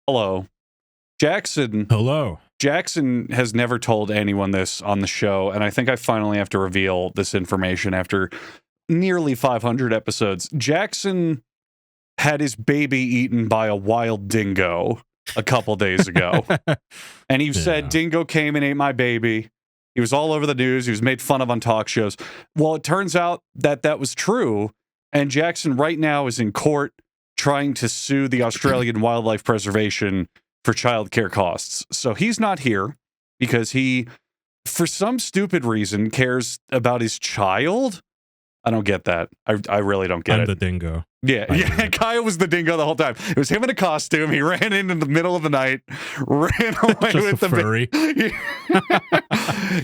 Hello. Jackson Hello. Jackson has never told anyone this on the show, and I think I finally have to reveal this information after nearly 500 episodes. Jackson had his baby eaten by a wild dingo a couple days ago. And he said, dingo came and ate my baby. He was all over the news. He was made fun of on talk shows. Well, it turns out that that was true, and Jackson right now is in court trying to sue the Australian Wildlife Preservation for childcare costs. So he's not here because he, for some stupid reason, cares about his child. I don't get that. I really don't get it. I'm the dingo. Yeah. Kyle was the dingo the whole time. It was him in a costume. He ran in the middle of the night, ran away Just with the furry.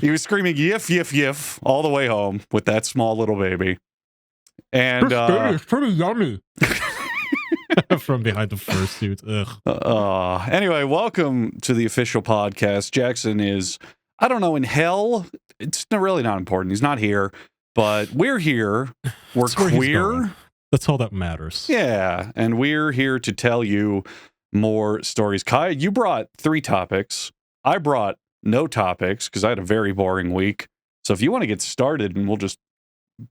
He was screaming "yif yif yif" all the way home with that small little baby. And it's pretty yummy. From behind the fursuit. Ugh. Anyway, welcome to the official podcast. Jackson is, I don't know, in hell. It's really not important. He's not here, but we're here. We're queer. That's all that matters. Yeah, and we're here to tell you more stories. Kai, you brought 3 topics. I brought no topics because I had a very boring week. So if you want to get started, and we'll just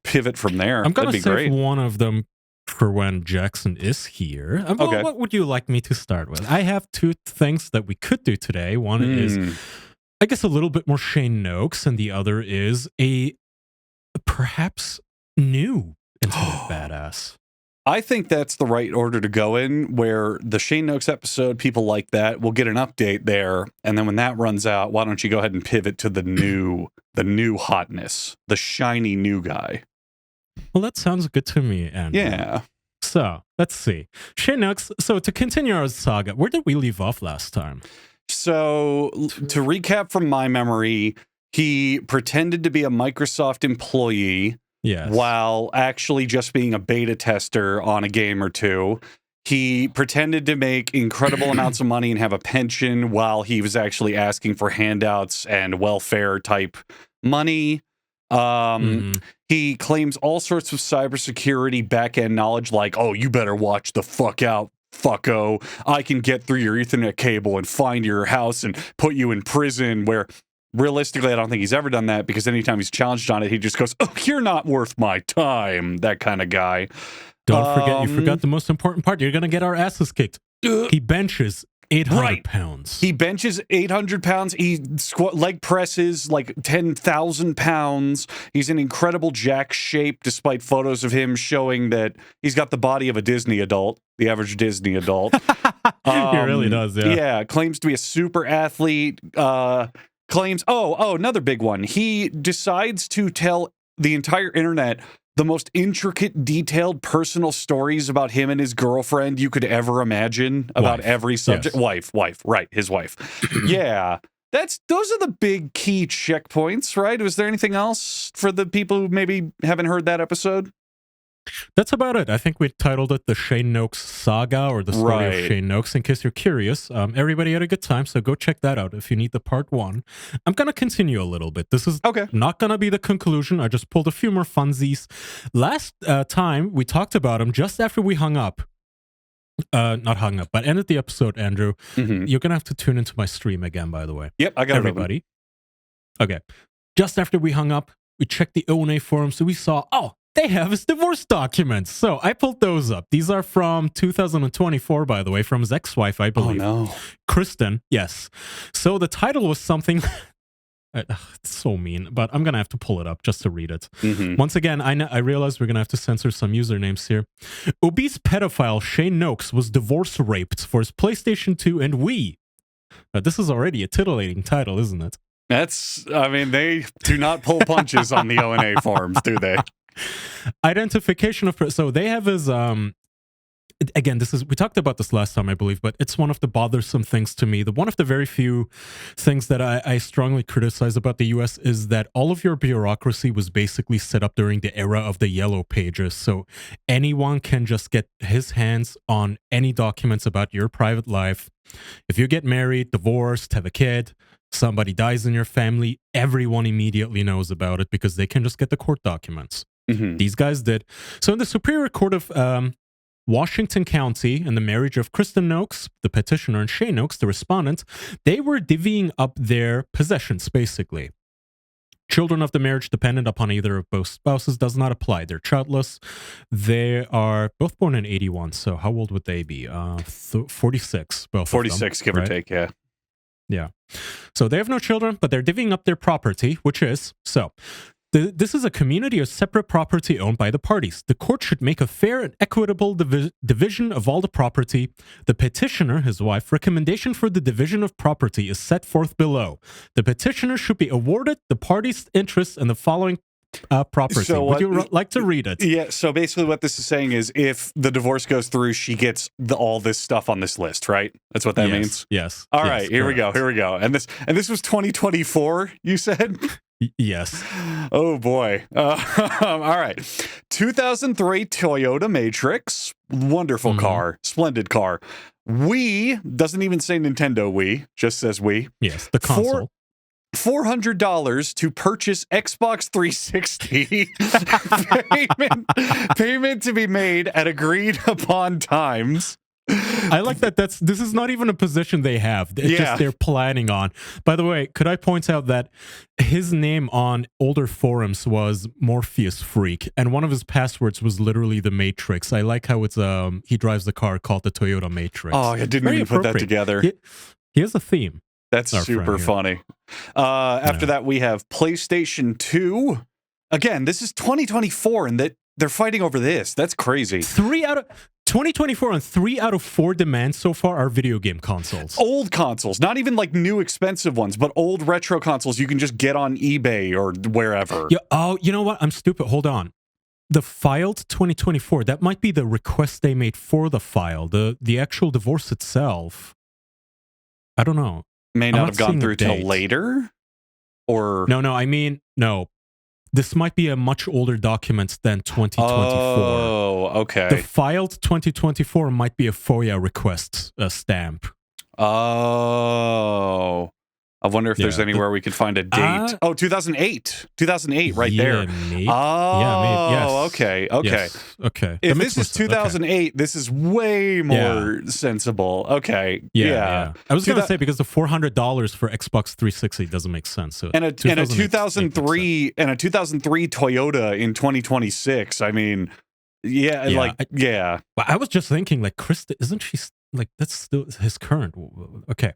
pivot from there, I'm going that'd to be save great. one of them for when Jackson is here. Okay. What would you like me to start with? I have 2 things that we could do today. One is, I guess, a little bit more Shane Noakes, and the other is a perhaps new Internet badass. I think that's the right order to go in, where the Shane Noakes episode, people like that, we'll get an update there, and then when that runs out, why don't you go ahead and pivot to the new hotness, the shiny new guy. Well, that sounds good to me, Andrew. Yeah. So, let's see. Shane Noakes, so to continue our saga, where did we leave off last time? So, to recap from my memory, he pretended to be a Microsoft employee while actually just being a beta tester on a game or two. He pretended to make incredible amounts of money and have a pension while he was actually asking for handouts and welfare type money. He claims all sorts of cybersecurity back-end knowledge, like, oh, you better watch the fuck out, fucko. I can get through your Ethernet cable and find your house and put you in prison, where realistically, I don't think he's ever done that, because anytime he's challenged on it, he just goes, oh, you're not worth my time, that kind of guy. Don't forget, you forgot the most important part. You're going to get our asses kicked. He benches 800 pounds. He benches 800 pounds. He leg presses like 10,000 pounds. He's in incredible jack shape, despite photos of him showing that he's got the body of a Disney adult, the average Disney adult. He really does, yeah. Yeah, claims to be a super athlete. Claims, another big one. He decides to tell the entire internet the most intricate, detailed personal stories about him and his girlfriend you could ever imagine about every subject. Yes. Wife, right, his wife. Yeah, those are the big key checkpoints, right? Was there anything else for the people who maybe haven't heard that episode? That's about it. I think we titled it the Shane Noakes saga, or the story of Shane Noakes, in case you're curious. Everybody had a good time, so go check that out if you need the part 1. I'm going to continue a little bit. This is not going to be the conclusion. I just pulled a few more funsies. Last time, we talked about him just after we hung up. Not hung up, but ended the episode, Andrew. You're going to have to tune into my stream again, by the way. Yep, I got everybody. Okay. Just after we hung up, we checked the O&A forum, so we saw, they have his divorce documents. So I pulled those up. These are from 2024, by the way, from his ex-wife, I believe. Oh, no. Kristen, yes. So the title was something... it's so mean, but I'm going to have to pull it up just to read it. Once again, I realize we're going to have to censor some usernames here. Obese pedophile Shane Noakes was divorce raped for his PlayStation 2 and Wii. This is already a titillating title, isn't it? They do not pull punches on the O&A forums, do they? Identification of... So they have his... Again, we talked about this last time, I believe, but it's one of the bothersome things to me. One of the very few things that I strongly criticize about the US is that all of your bureaucracy was basically set up during the era of the Yellow Pages. So anyone can just get his hands on any documents about your private life. If you get married, divorced, have a kid, somebody dies in your family, everyone immediately knows about it because they can just get the court documents. These guys did. So in the Superior Court of Washington County and the marriage of Kristen Noakes, the petitioner, and Shane Noakes, the respondent, they were divvying up their possessions, basically. Children of the marriage dependent upon either of both spouses does not apply. They're childless. They are both born in 81, so how old would they be? 46, both 46, of them, give right? or take, yeah. Yeah. So they have no children, but they're divvying up their property, which is, this is a community of separate property owned by the parties. The court should make a fair and equitable division of all the property. The petitioner, his wife, recommendation for the division of property is set forth below. The petitioner should be awarded the parties' interests in the following property. So would you like to read it? Yeah, so basically what this is saying is if the divorce goes through, she gets all this stuff on this list, right? That's what that means? Yes. All right, here we go. And this was 2024, you said? Yes. Oh boy. All right. 2003 Toyota Matrix. Wonderful car. Splendid car. Wii, doesn't even say Nintendo Wii, just says Wii. Yes, the console. $400 to purchase Xbox 360. payment to be made at agreed upon times. I like that. This is not even a position they have. It's just they're planning on. By the way, could I point out that his name on older forums was Morpheus Freak, and one of his passwords was literally the Matrix. I like how it's he drives the car called the Toyota Matrix. Oh, I didn't even put that together. He has a theme. That's super funny. After that, we have PlayStation 2. Again, this is 2024, and they're fighting over this. That's crazy. 2024 and 3 out of 4 demands so far are video game consoles. Old consoles, not even like new expensive ones, but old retro consoles you can just get on eBay or wherever. Yeah. Oh, you know what? I'm stupid. Hold on. The filed 2024, that might be the request they made for the file. The actual divorce itself, I don't know. May not have gone through till later? Or No, I mean, no. This might be a much older document than 2024. Oh, okay. The filed 2024 might be a FOIA request stamp. Oh. I wonder if there's anywhere we could find a date. 2008. 2008, right there. Maybe. Oh, yeah, maybe. Yes. Okay. Yes. Okay. If this is 2008, this is way more sensible. Okay. Yeah. I was going to say, because the $400 for Xbox 360 doesn't make sense. So and a 2003 Toyota in 2026. I mean, But I was just thinking, like, Krista, isn't she like, that's still his current? Okay.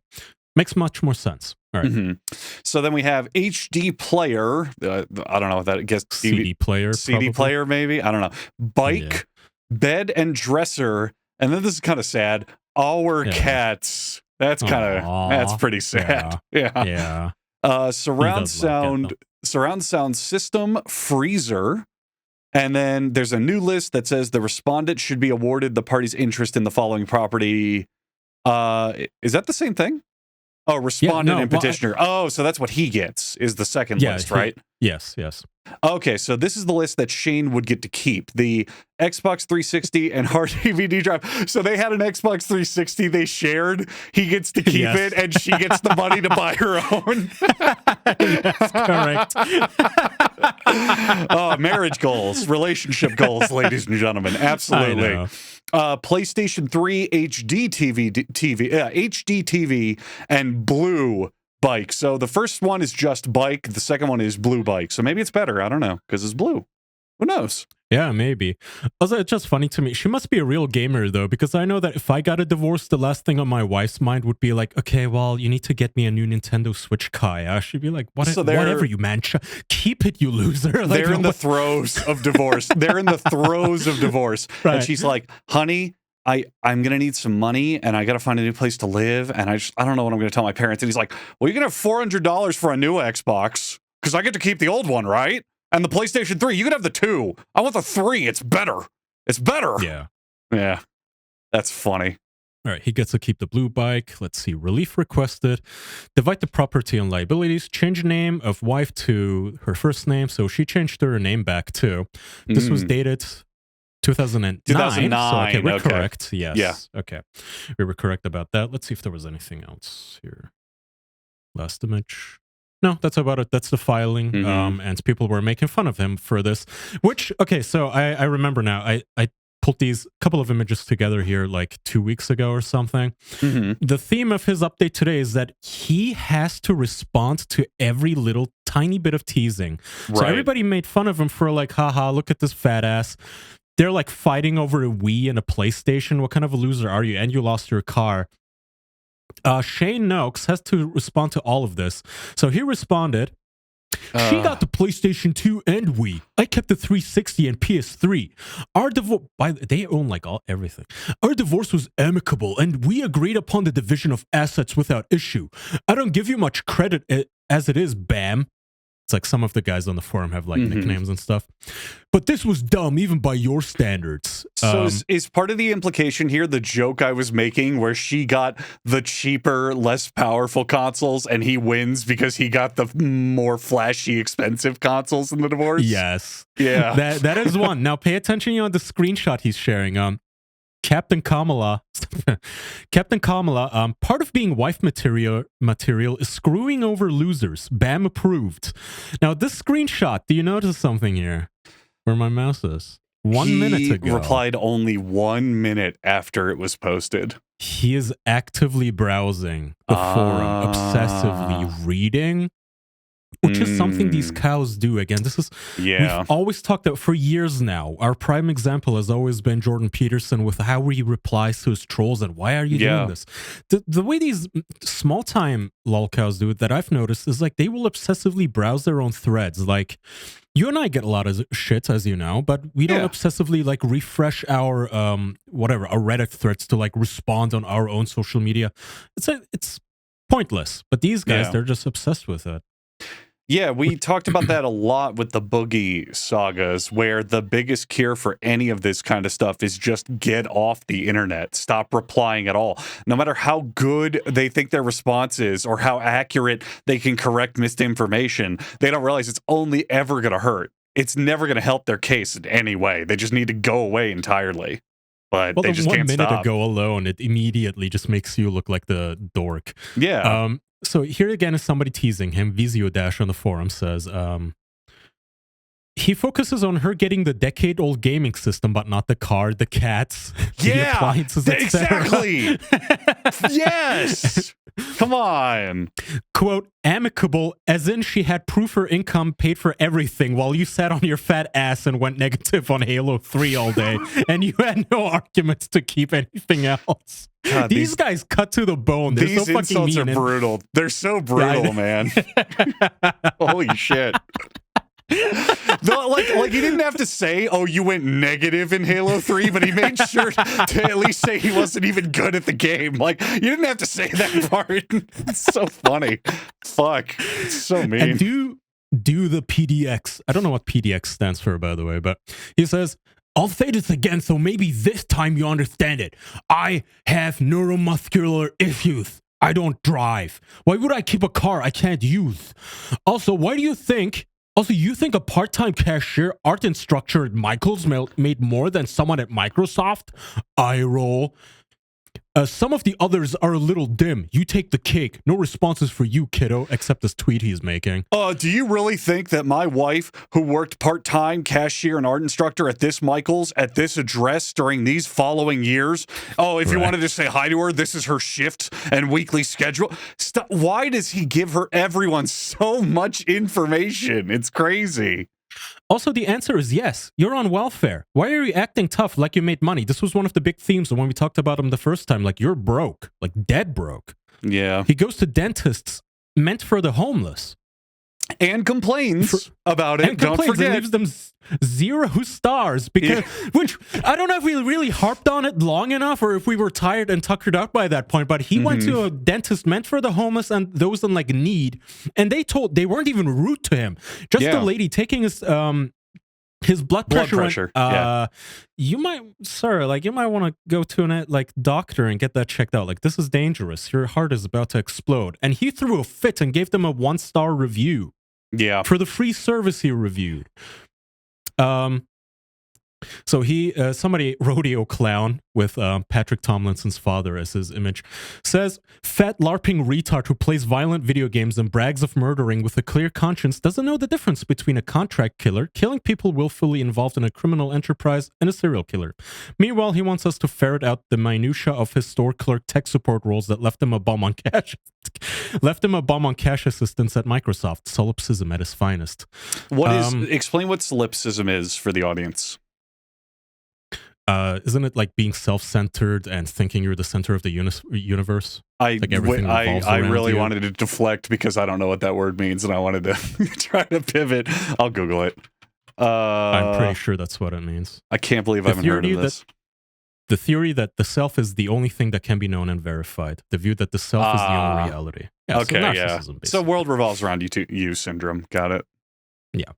Makes much more sense. All right. So then we have HD player. I don't know what that, I guess CD player. CD player, maybe. I don't know. Bike, bed and dresser, and then this is kind of sad. Our cats. That's that's pretty sad. Yeah. Surround sound system, freezer. And then there's a new list that says the respondent should be awarded the party's interest in the following property. Is that the same thing? Oh, respondent and petitioner. So that's what he gets, is the second list, right? Yes. Okay, so this is the list that Shane would get to keep. The Xbox 360 and hard DVD drive. So they had an Xbox 360 they shared. He gets to keep it, and she gets the money to buy her own. Yes, correct. Marriage goals, relationship goals, ladies and gentlemen. Absolutely. PlayStation 3 HD TV, and blue bike. So the first one is just bike. The second one is blue bike. So maybe it's better. I don't know, because it's blue. Who knows? Yeah, maybe. Also, it's just funny to me. She must be a real gamer, though, because I know that if I got a divorce, the last thing on my wife's mind would be like, okay, well, you need to get me a new Nintendo Switch, Kaya. She'd be like, whatever, you man. Keep it, you loser. Like, they're in the throes of divorce. They're in the throes of divorce. Right. And she's like, honey, I'm going to need some money, and I got to find a new place to live, and I don't know what I'm going to tell my parents. And he's like, well, you're going to have $400 for a new Xbox, because I get to keep the old one, right? And the PlayStation 3, you can have the 2. I want the 3. It's better. It's better. Yeah. That's funny. All right, he gets to keep the blue bike. Let's see. Relief requested. Divide the property and liabilities. Change name of wife to her first name. So she changed her name back too. This was dated 2009. 2009. So, okay, we're okay. correct. Yes. Yeah. Okay. We were correct about that. Let's see if there was anything else here. Last image. No, that's about it. That's the filing. And people were making fun of him for this. Which, okay, so I remember now. I put these couple of images together here like 2 weeks ago or something. The theme of his update today is that he has to respond to every little tiny bit of teasing. So everybody made fun of him for like, haha, look at this fat ass. They're like fighting over a Wii and a PlayStation. What kind of a loser are you? And you lost your car. Shane Noakes has to respond to all of this. So he responded, she got the PlayStation 2 and Wii. I kept the 360 and PS3. Our divorce, they own like everything. Our divorce was amicable, and we agreed upon the division of assets without issue. I don't give you much credit as it is, Bam. It's like some of the guys on the forum have like nicknames and stuff. But this was dumb, even by your standards. So is part of the implication here the joke I was making where she got the cheaper, less powerful consoles and he wins because he got the more flashy, expensive consoles in the divorce? Yes. Yeah. That is one. Now pay attention on the screenshot he's sharing. Captain Kamala, part of being wife material is screwing over losers. Bam approved. Now, this screenshot, do you notice something here? Where my mouse is? 1 minute ago. He replied only 1 minute after it was posted. He is actively browsing the forum, obsessively reading, which is something these cows do. Again, this is, we've always talked about for years now. Our prime example has always been Jordan Peterson with how he replies to his trolls and why are you doing this? The way these small-time lol cows do it that I've noticed is like they will obsessively browse their own threads. Like, you and I get a lot of shit, as you know, but we don't obsessively like refresh our, our Reddit threads to like respond on our own social media. It's pointless. But these guys, they're just obsessed with it. Yeah, we talked about that a lot with the Boogie sagas, where the biggest cure for any of this kind of stuff is just get off the internet. Stop replying at all. No matter how good they think their response is or how accurate they can correct misinformation, they don't realize it's only ever going to hurt. It's never going to help their case in any way. They just need to go away entirely. But they just can't stop. 1 minute ago alone, it immediately just makes you look like the dork. Yeah. So here again is somebody teasing him. Vizio Dash on the forum says, he focuses on her getting the decade-old gaming system, but not the car, the cats, the appliances, exactly. Yes. Come on. Quote, amicable, as in she had proof her income paid for everything while you sat on your fat ass and went negative on Halo 3 all day, and you had no arguments to keep anything else. God, these guys cut to the bone. They're these so insults fucking mean. Are brutal. They're so brutal, man. Holy shit. Like he didn't have to say, oh, you went negative in Halo 3, but he made sure to at least say he wasn't even good at the game. Like, you didn't have to say that part. It's so funny. Fuck. It's so mean. And do the PDX. I don't know what PDX stands for, by the way, but he says, I'll say this again, so maybe this time you understand it. I have neuromuscular issues. I don't drive. Why would I keep a car I can't use? Also, you think a part-time cashier art instructor at Michael's made more than someone at Microsoft? I roll. Some of the others are a little dim. You take the cake. No responses for you, kiddo, except this tweet he's making. Do you really think that my wife, who worked part-time cashier and art instructor at this Michael's, at this address during these following years, if you wanted to say hi to her, this is her shift and weekly schedule? Why does he give everyone so much information? It's crazy. Also, the answer is yes. You're on welfare. Why are you acting tough like you made money? This was one of the big themes when we talked about him the first time. Like, you're broke. Like, dead broke. Yeah. He goes to dentists meant for the homeless. And complains about it. Don't forget. And leaves them 0 stars. Because, which, I don't know if we really harped on it long enough or if we were tired and tuckered out by that point, but he went to a dentist meant for the homeless and those in like need. And they weren't even rude to him. Just the lady taking his blood pressure. You might want to go to a doctor and get that checked out. Like, this is dangerous. Your heart is about to explode. And he threw a fit and gave them a 1-star review. Yeah. For the free service he reviewed. So somebody, Rodeo Clown, with Patrick Tomlinson's father as his image, says, fat LARPing retard who plays violent video games and brags of murdering with a clear conscience doesn't know the difference between a contract killer, killing people willfully involved in a criminal enterprise, and a serial killer. Meanwhile, he wants us to ferret out the minutiae of his store clerk tech support roles that left him a bum on cash assistance at Microsoft. Solipsism at its finest. Explain what solipsism is for the audience. Isn't it like being self-centered and thinking you're the center of the universe? I really wanted to deflect because I don't know what that word means, and I wanted to try to pivot. I'll Google it. I'm pretty sure that's what it means. I can't believe I haven't heard of this. The theory that the self is the only thing that can be known and verified. The view that the self is the only reality. Yeah, okay, so yeah. So world revolves around you syndrome. Got it. Yeah.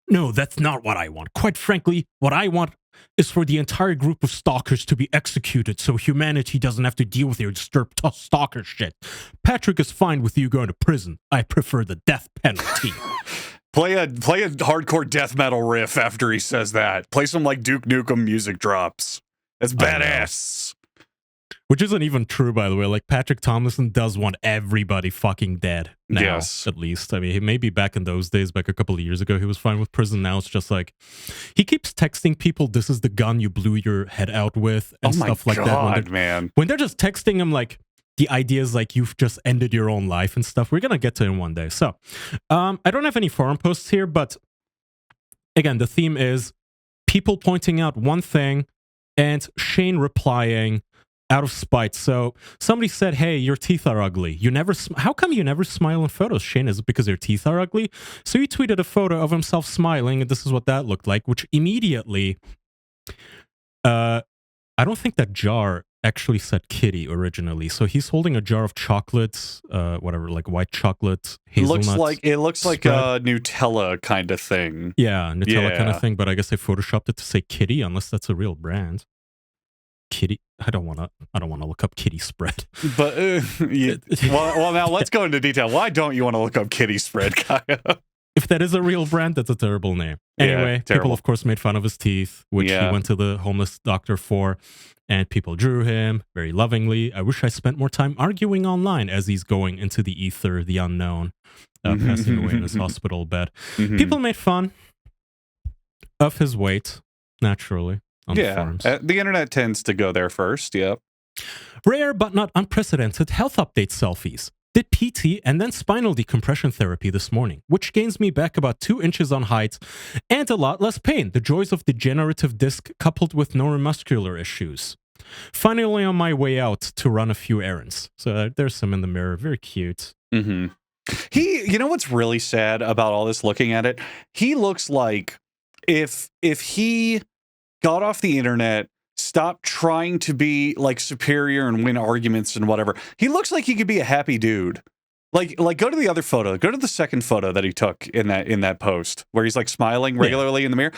No, that's not what I want. Quite frankly, what I want is for the entire group of stalkers to be executed so humanity doesn't have to deal with your disturbed stalker shit. Patrick is fine with you going to prison. I prefer the death penalty. Play a hardcore death metal riff after he says that. Play some like Duke Nukem music drops. That's badass. Which isn't even true, by the way. Like, Patrick Tomlinson does want everybody fucking dead now, yes. At least. I mean, he maybe back in those days, back a couple of years ago, he was fine with prison. Now it's just like, he keeps texting people, this is the gun you blew your head out with, and stuff like that. When they're just texting him, like, the idea is like, you've just ended your own life and stuff. We're going to get to him one day. So, I don't have any forum posts here, but again, the theme is people pointing out one thing and Shane replying out of spite. So somebody said, hey, your teeth are ugly. You never. How come you never smile in photos, Shane? Is it because your teeth are ugly? So he tweeted a photo of himself smiling, and this is what that looked like, which immediately, I don't think that jar actually said kitty originally. So he's holding a jar of chocolates, whatever, like white chocolate, hazelnuts. It looks like a Nutella kind of thing. Yeah, Nutella kind of thing, but I guess they photoshopped it to say kitty, unless that's a real brand. Kitty, I don't want to look up kitty spread. But well, now let's go into detail. Why don't you want to look up kitty spread, Kaya? If that is a real brand, that's a terrible name. Anyway, people of course made fun of his teeth, which he went to the homeless doctor for, and people drew him very lovingly. I wish I spent more time arguing online as he's going into the ether, the unknown, passing away in his hospital bed. People made fun of his weight, naturally. The internet tends to go there first. Yep. Rare but not unprecedented health update selfies. Did PT and then spinal decompression therapy this morning, which gains me back about 2 inches on height and a lot less pain. The joys of degenerative disc coupled with neuromuscular issues. Finally on my way out to run a few errands. So there's some in the mirror. Very cute. You know what's really sad about all this looking at it? He looks like if he got off the internet, stopped trying to be like superior and win arguments and whatever. He looks like he could be a happy dude. Like go to the other photo. Go to the second photo that he took in that post where he's like smiling regularly in the mirror.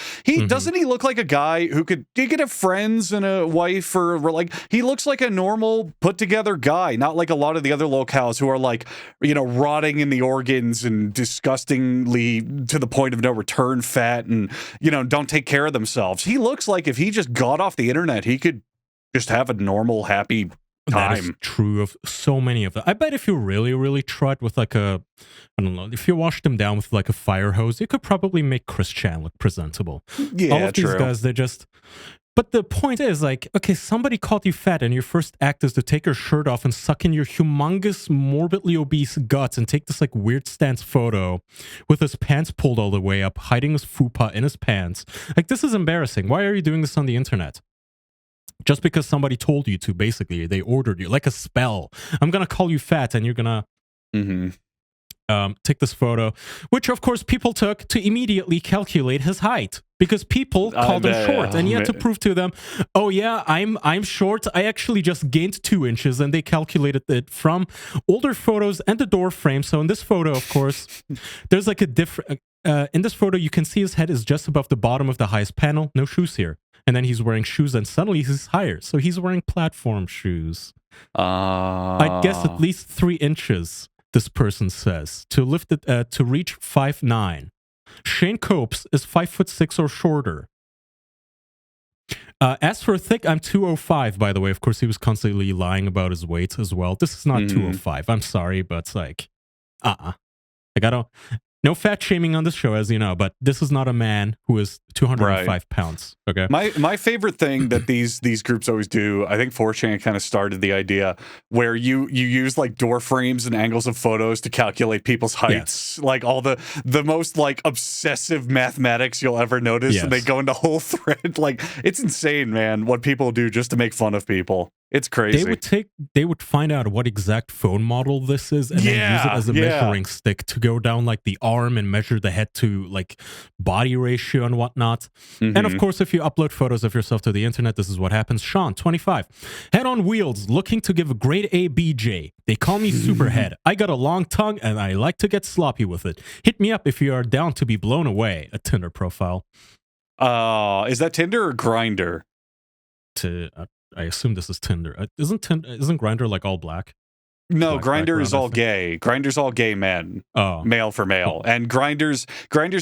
Doesn't he look like a guy who could have friends and a wife, or like he looks like a normal put together guy, not like a lot of the other locales who are like, rotting in the organs and disgustingly to the point of no return fat and don't take care of themselves. He looks like if he just got off the internet, he could just have a normal happy time. That is true of so many of them. I bet if you really, really tried with like I don't know, if you washed them down with like a fire hose, you could probably make Chris Chan look presentable. Yeah, all of these guys, they just. But the point is, like, okay, somebody called you fat, and your first act is to take your shirt off and suck in your humongous, morbidly obese guts and take this like weird stance photo with his pants pulled all the way up, hiding his fupa in his pants. Like, this is embarrassing. Why are you doing this on the internet? Just because somebody told you to, basically. They ordered you, like a spell. I'm going to call you fat, and you're going to take this photo, which, of course, people took to immediately calculate his height. Because people called him short, and he had to prove to them, oh, yeah, I'm short. I actually just gained 2 inches, and they calculated it from older photos and the door frame. So in this photo, of course, there's like a different... in this photo, you can see his head is just above the bottom of the highest panel. No shoes here. And then he's wearing shoes, and suddenly he's higher. So he's wearing platform shoes. I'd guess at least 3 inches, this person says, to lift it to reach 5'9". Shane Copes is 5'6" or shorter. As for thick, I'm 205, by the way. Of course, he was constantly lying about his weight as well. This is not 205. I'm sorry, but it's like, Like, I don't... No fat shaming on this show, as you know, but this is not a man who is 205 pounds. Okay. My favorite thing that these groups always do, I think 4chan kind of started the idea where you use like door frames and angles of photos to calculate people's heights, like all the most like obsessive mathematics you'll ever notice, and they go into whole thread. Like, it's insane, man, what people do just to make fun of people. It's crazy. They would find out what exact phone model this is and then use it as a measuring stick to go down like the arm and measure the head to like body ratio and whatnot. And of course, if you upload photos of yourself to the internet, this is what happens. Sean, 25. Head on wheels, looking to give a grade A BJ. They call me Superhead. I got a long tongue and I like to get sloppy with it. Hit me up if you are down to be blown away. A Tinder profile. Is that Tinder or Grindr? I assume this is Tinder. Isn't Grindr like all black? No, Grindr is all gay. Grindr's all gay men. Oh. Male for male. And Grindr's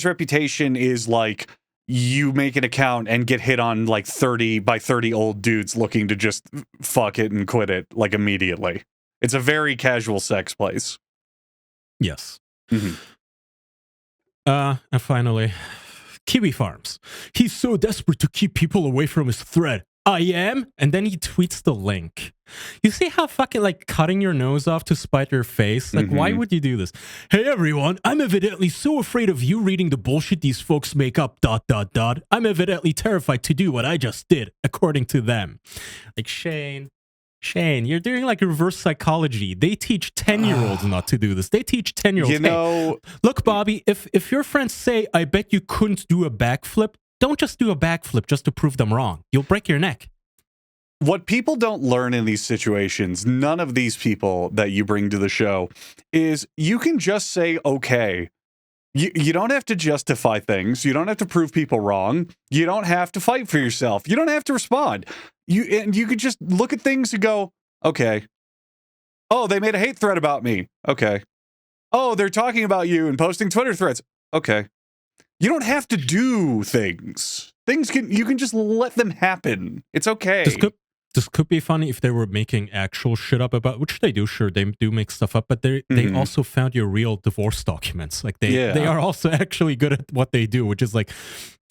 reputation is like you make an account and get hit on like 30 old dudes looking to just fuck it and quit it like immediately. It's a very casual sex place. Yes. And finally, Kiwi Farms. He's so desperate to keep people away from his thread. I am, and then he tweets the link. You see how fucking like cutting your nose off to spite your face? Like, why would you do this? Hey everyone, I'm evidently so afraid of you reading the bullshit these folks make up, ... I'm evidently terrified to do what I just did, according to them. Like, Shane, you're doing like reverse psychology. They teach 10-year-olds not to do this. They teach 10-year-olds, you know, hey, look, Bobby, if your friends say, I bet you couldn't do a backflip, don't just do a backflip just to prove them wrong. You'll break your neck. What people don't learn in these situations, none of these people that you bring to the show, is you can just say, okay. You don't have to justify things. You don't have to prove people wrong. You don't have to fight for yourself. You don't have to respond. You could just look at things and go, okay. Oh, they made a hate thread about me. Okay. Oh, they're talking about you and posting Twitter threads. Okay. You don't have to do things. You can just let them happen. It's okay. This could be funny if they were making actual shit up about, which they do, sure, they do make stuff up, but they also found your real divorce documents. Like they are also actually good at what they do, which is like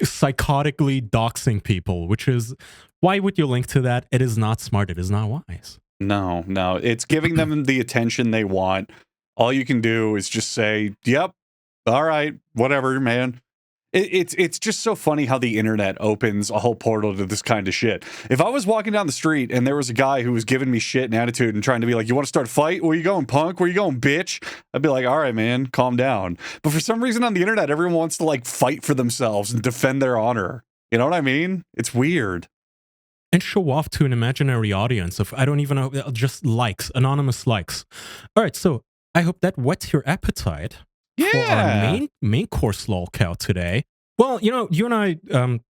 psychotically doxing people, which is, why would you link to that? It is not smart. It is not wise. No. It's giving them the attention they want. All you can do is just say, yep, all right, whatever, man. It's just so funny how the internet opens a whole portal to this kind of shit. If I was walking down the street and there was a guy who was giving me shit and attitude and trying to be like, you want to start a fight? Where you going, punk? Where you going, bitch? I'd be like, all right, man, calm down. But for some reason on the internet, everyone wants to like fight for themselves and defend their honor. You know what I mean? It's weird. And show off to an imaginary audience of, I don't even know, just likes, anonymous likes. All right, so I hope that whets your appetite. For our main course lolcow today. Well, you know, you and I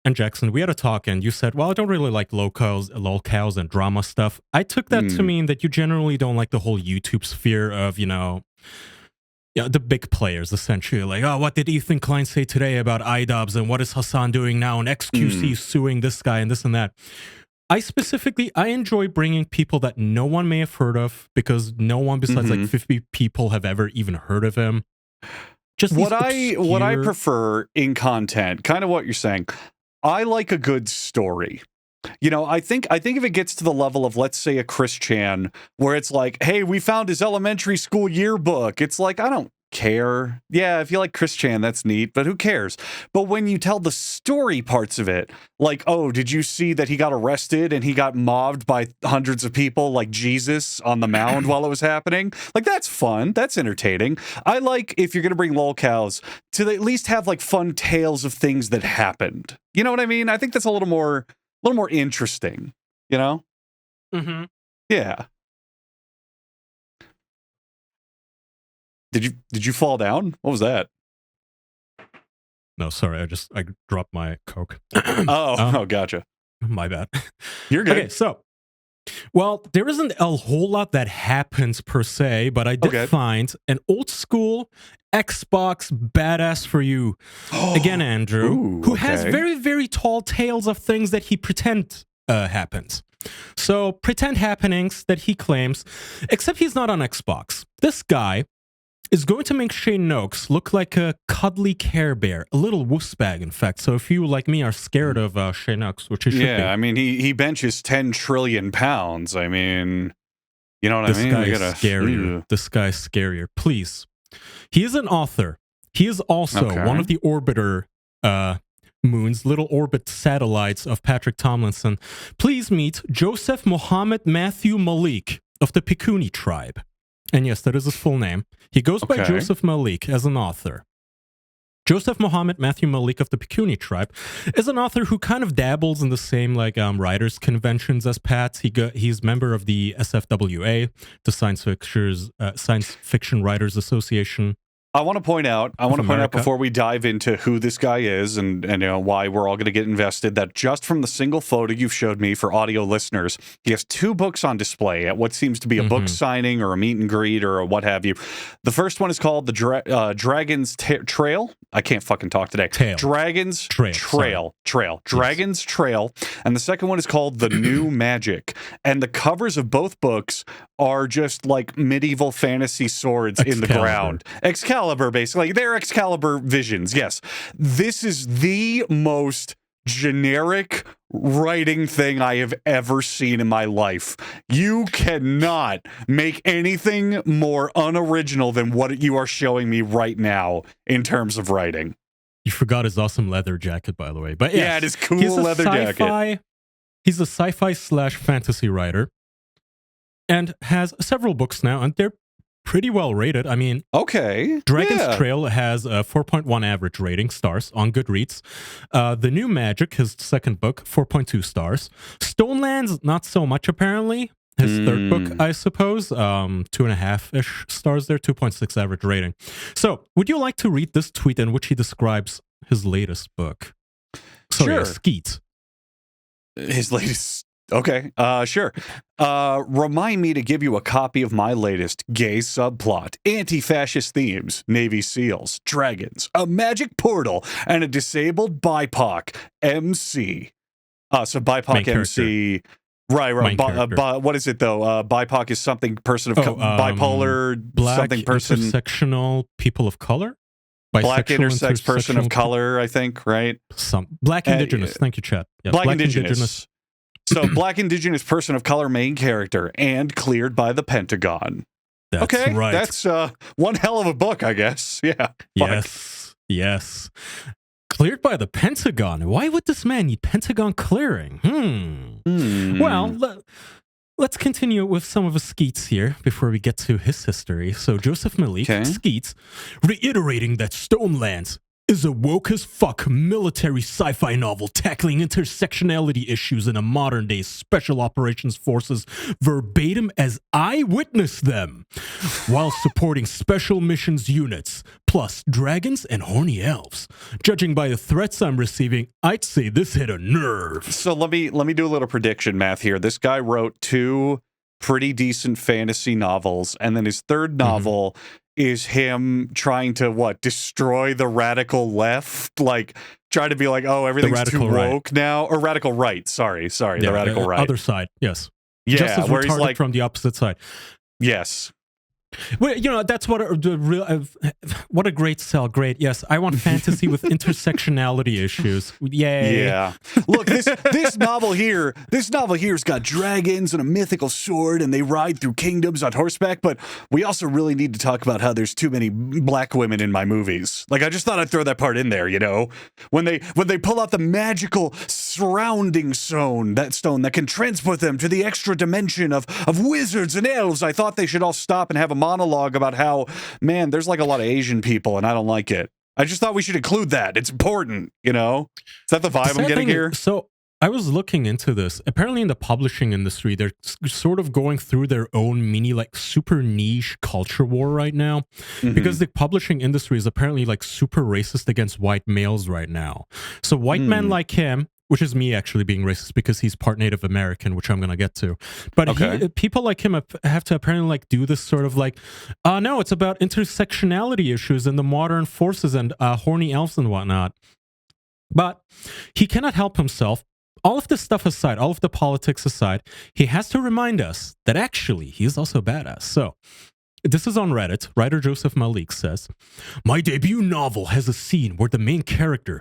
and Jackson, we had a talk and you said, well, I don't really like lolcows and drama stuff. I took that to mean that you generally don't like the whole YouTube sphere of, you know, the big players, essentially. Like, oh, what did Ethan Klein say today about iDubbbz and what is Hassan doing now and XQC suing this guy and this and that. I enjoy bringing people that no one may have heard of because no one besides like 50 people have ever even heard of him. Just what I prefer in content, kind of what you're saying. I like a good story. You know, I think if it gets to the level of, let's say, a Chris Chan, where it's like, hey, we found his elementary school yearbook. It's like, I don't care. Yeah, if you like Chris Chan, that's neat, but who cares? But when you tell the story parts of it, like, oh, did you see that he got arrested and he got mobbed by hundreds of people like Jesus on the mound while it was happening? Like, that's fun. That's entertaining. I like, if you're going to bring lolcows, to at least have like fun tales of things that happened. You know what I mean? I think that's a little more interesting, you know? Yeah. Did you fall down? What was that? No, sorry. I dropped my Coke. Oh, gotcha. My bad. You're good. Okay, so Well, there isn't a whole lot that happens per se, but I did find an old school Xbox badass for you. Again, Andrew, who has very, very tall tales of things that he pretend happens. So, pretend happenings that he claims, except he's not on Xbox. This guy is going to make Shane Noakes look like a cuddly Care Bear, a little wuss bag, in fact. So if you, like me, are scared of Shane Noakes, which he should be. Yeah, I mean, he benches 10 trillion pounds. I mean, you know what I mean? This guy's scarier. Please. He is an author. He is also one of the orbiter moons, little orbit satellites of Patrick Tomlinson. Please meet Joseph Mohammed Matthew Malik of the Pikuni tribe. And yes, that is his full name. He goes by Joseph Malik as an author. Joseph Mohammed Matthew Malik of the Pikuni tribe is an author who kind of dabbles in the same writers conventions as Pat. He's member of the SFWA, the Science Fiction Writers Association. I want to point out before we dive into who this guy is and why we're all going to get invested, that just from the single photo you've showed me for audio listeners, he has 2 books on display at what seems to be a book signing or a meet and greet or what have you. The first one is called the Dragon's Trail. I can't fucking talk today. Dragon's Trail. Dragon's Trail. And the second one is called The New Magic. And the covers of both books are just like medieval fantasy swords in the ground. Excalibur, basically. They're Excalibur visions, yes. This is the most generic writing thing I have ever seen in my life. You cannot make anything more unoriginal than what you are showing me right now in terms of writing. You forgot his awesome leather jacket, by the way. But yes, yeah, it is cool leather jacket. He's a sci-fi / fantasy writer and has several books now, and they're pretty well rated. I mean, Dragon's Trail has a 4.1 average rating stars on Goodreads. The New Magic, his second book, 4.2 stars. Stonelands, not so much apparently. His third book, I suppose, 2.5-ish stars there, 2.6 average rating. So, would you like to read this tweet in which he describes his latest book? Sure. Skeet. His latest... Okay, sure. Remind me to give you a copy of my latest gay subplot, anti-fascist themes, Navy SEALs, dragons, a magic portal, and a disabled BIPOC MC. So BIPOC MC... Right. What is it, though? BIPOC is something person of bipolar, black, something person... intersectional people of color? Black intersex person of color, I think, right? Black indigenous. Thank you, Chad. Yeah, black indigenous. So, black indigenous person of color main character and cleared by the Pentagon. That's right. That's one hell of a book, I guess. Yeah. Yes. Cleared by the Pentagon. Why would this man need Pentagon clearing? Well, let's continue with some of his skeets here before we get to his history. So, Joseph Malik skeets, reiterating that Stonelands is a woke as fuck military sci-fi novel tackling intersectionality issues in a modern-day special operations forces verbatim as I witnessed them, while supporting special missions units, plus dragons and horny elves. Judging by the threats I'm receiving, I'd say this hit a nerve. So let me do a little prediction math here. This guy wrote 2 pretty decent fantasy novels, and then his third novel is him trying to destroy the radical left, try to be like, oh, everything's too woke now, or radical right. Sorry, the radical right, other side, yes, just as where he's like from the opposite side, yes. Well, that's what a great sell. Great, yes. I want fantasy with intersectionality issues. Yay! Yeah. Look, this novel here's got dragons and a mythical sword, and they ride through kingdoms on horseback. But we also really need to talk about how there's too many black women in my movies. I just thought I'd throw that part in there. When they pull out the magical surrounding stone that can transport them to the extra dimension of wizards and elves, I thought they should all stop and have a monologue about how, man, there's a lot of Asian people and I don't like it. I just thought we should include that. It's important, Is that the vibe I'm getting here? So I was looking into this. Apparently in the publishing industry, they're sort of going through their own mini, super niche culture war right now. Because the publishing industry is apparently super racist against white males right now. So white men like him which is me actually being racist because he's part Native American, which I'm going to get to. But people like him have to apparently like do this sort of like, no, it's about intersectionality issues and the modern forces and horny elves and whatnot. But he cannot help himself. All of this stuff aside, all of the politics aside, he has to remind us that actually he is also badass. So this is on Reddit. Writer Joseph Malik says, "My debut novel has a scene where the main character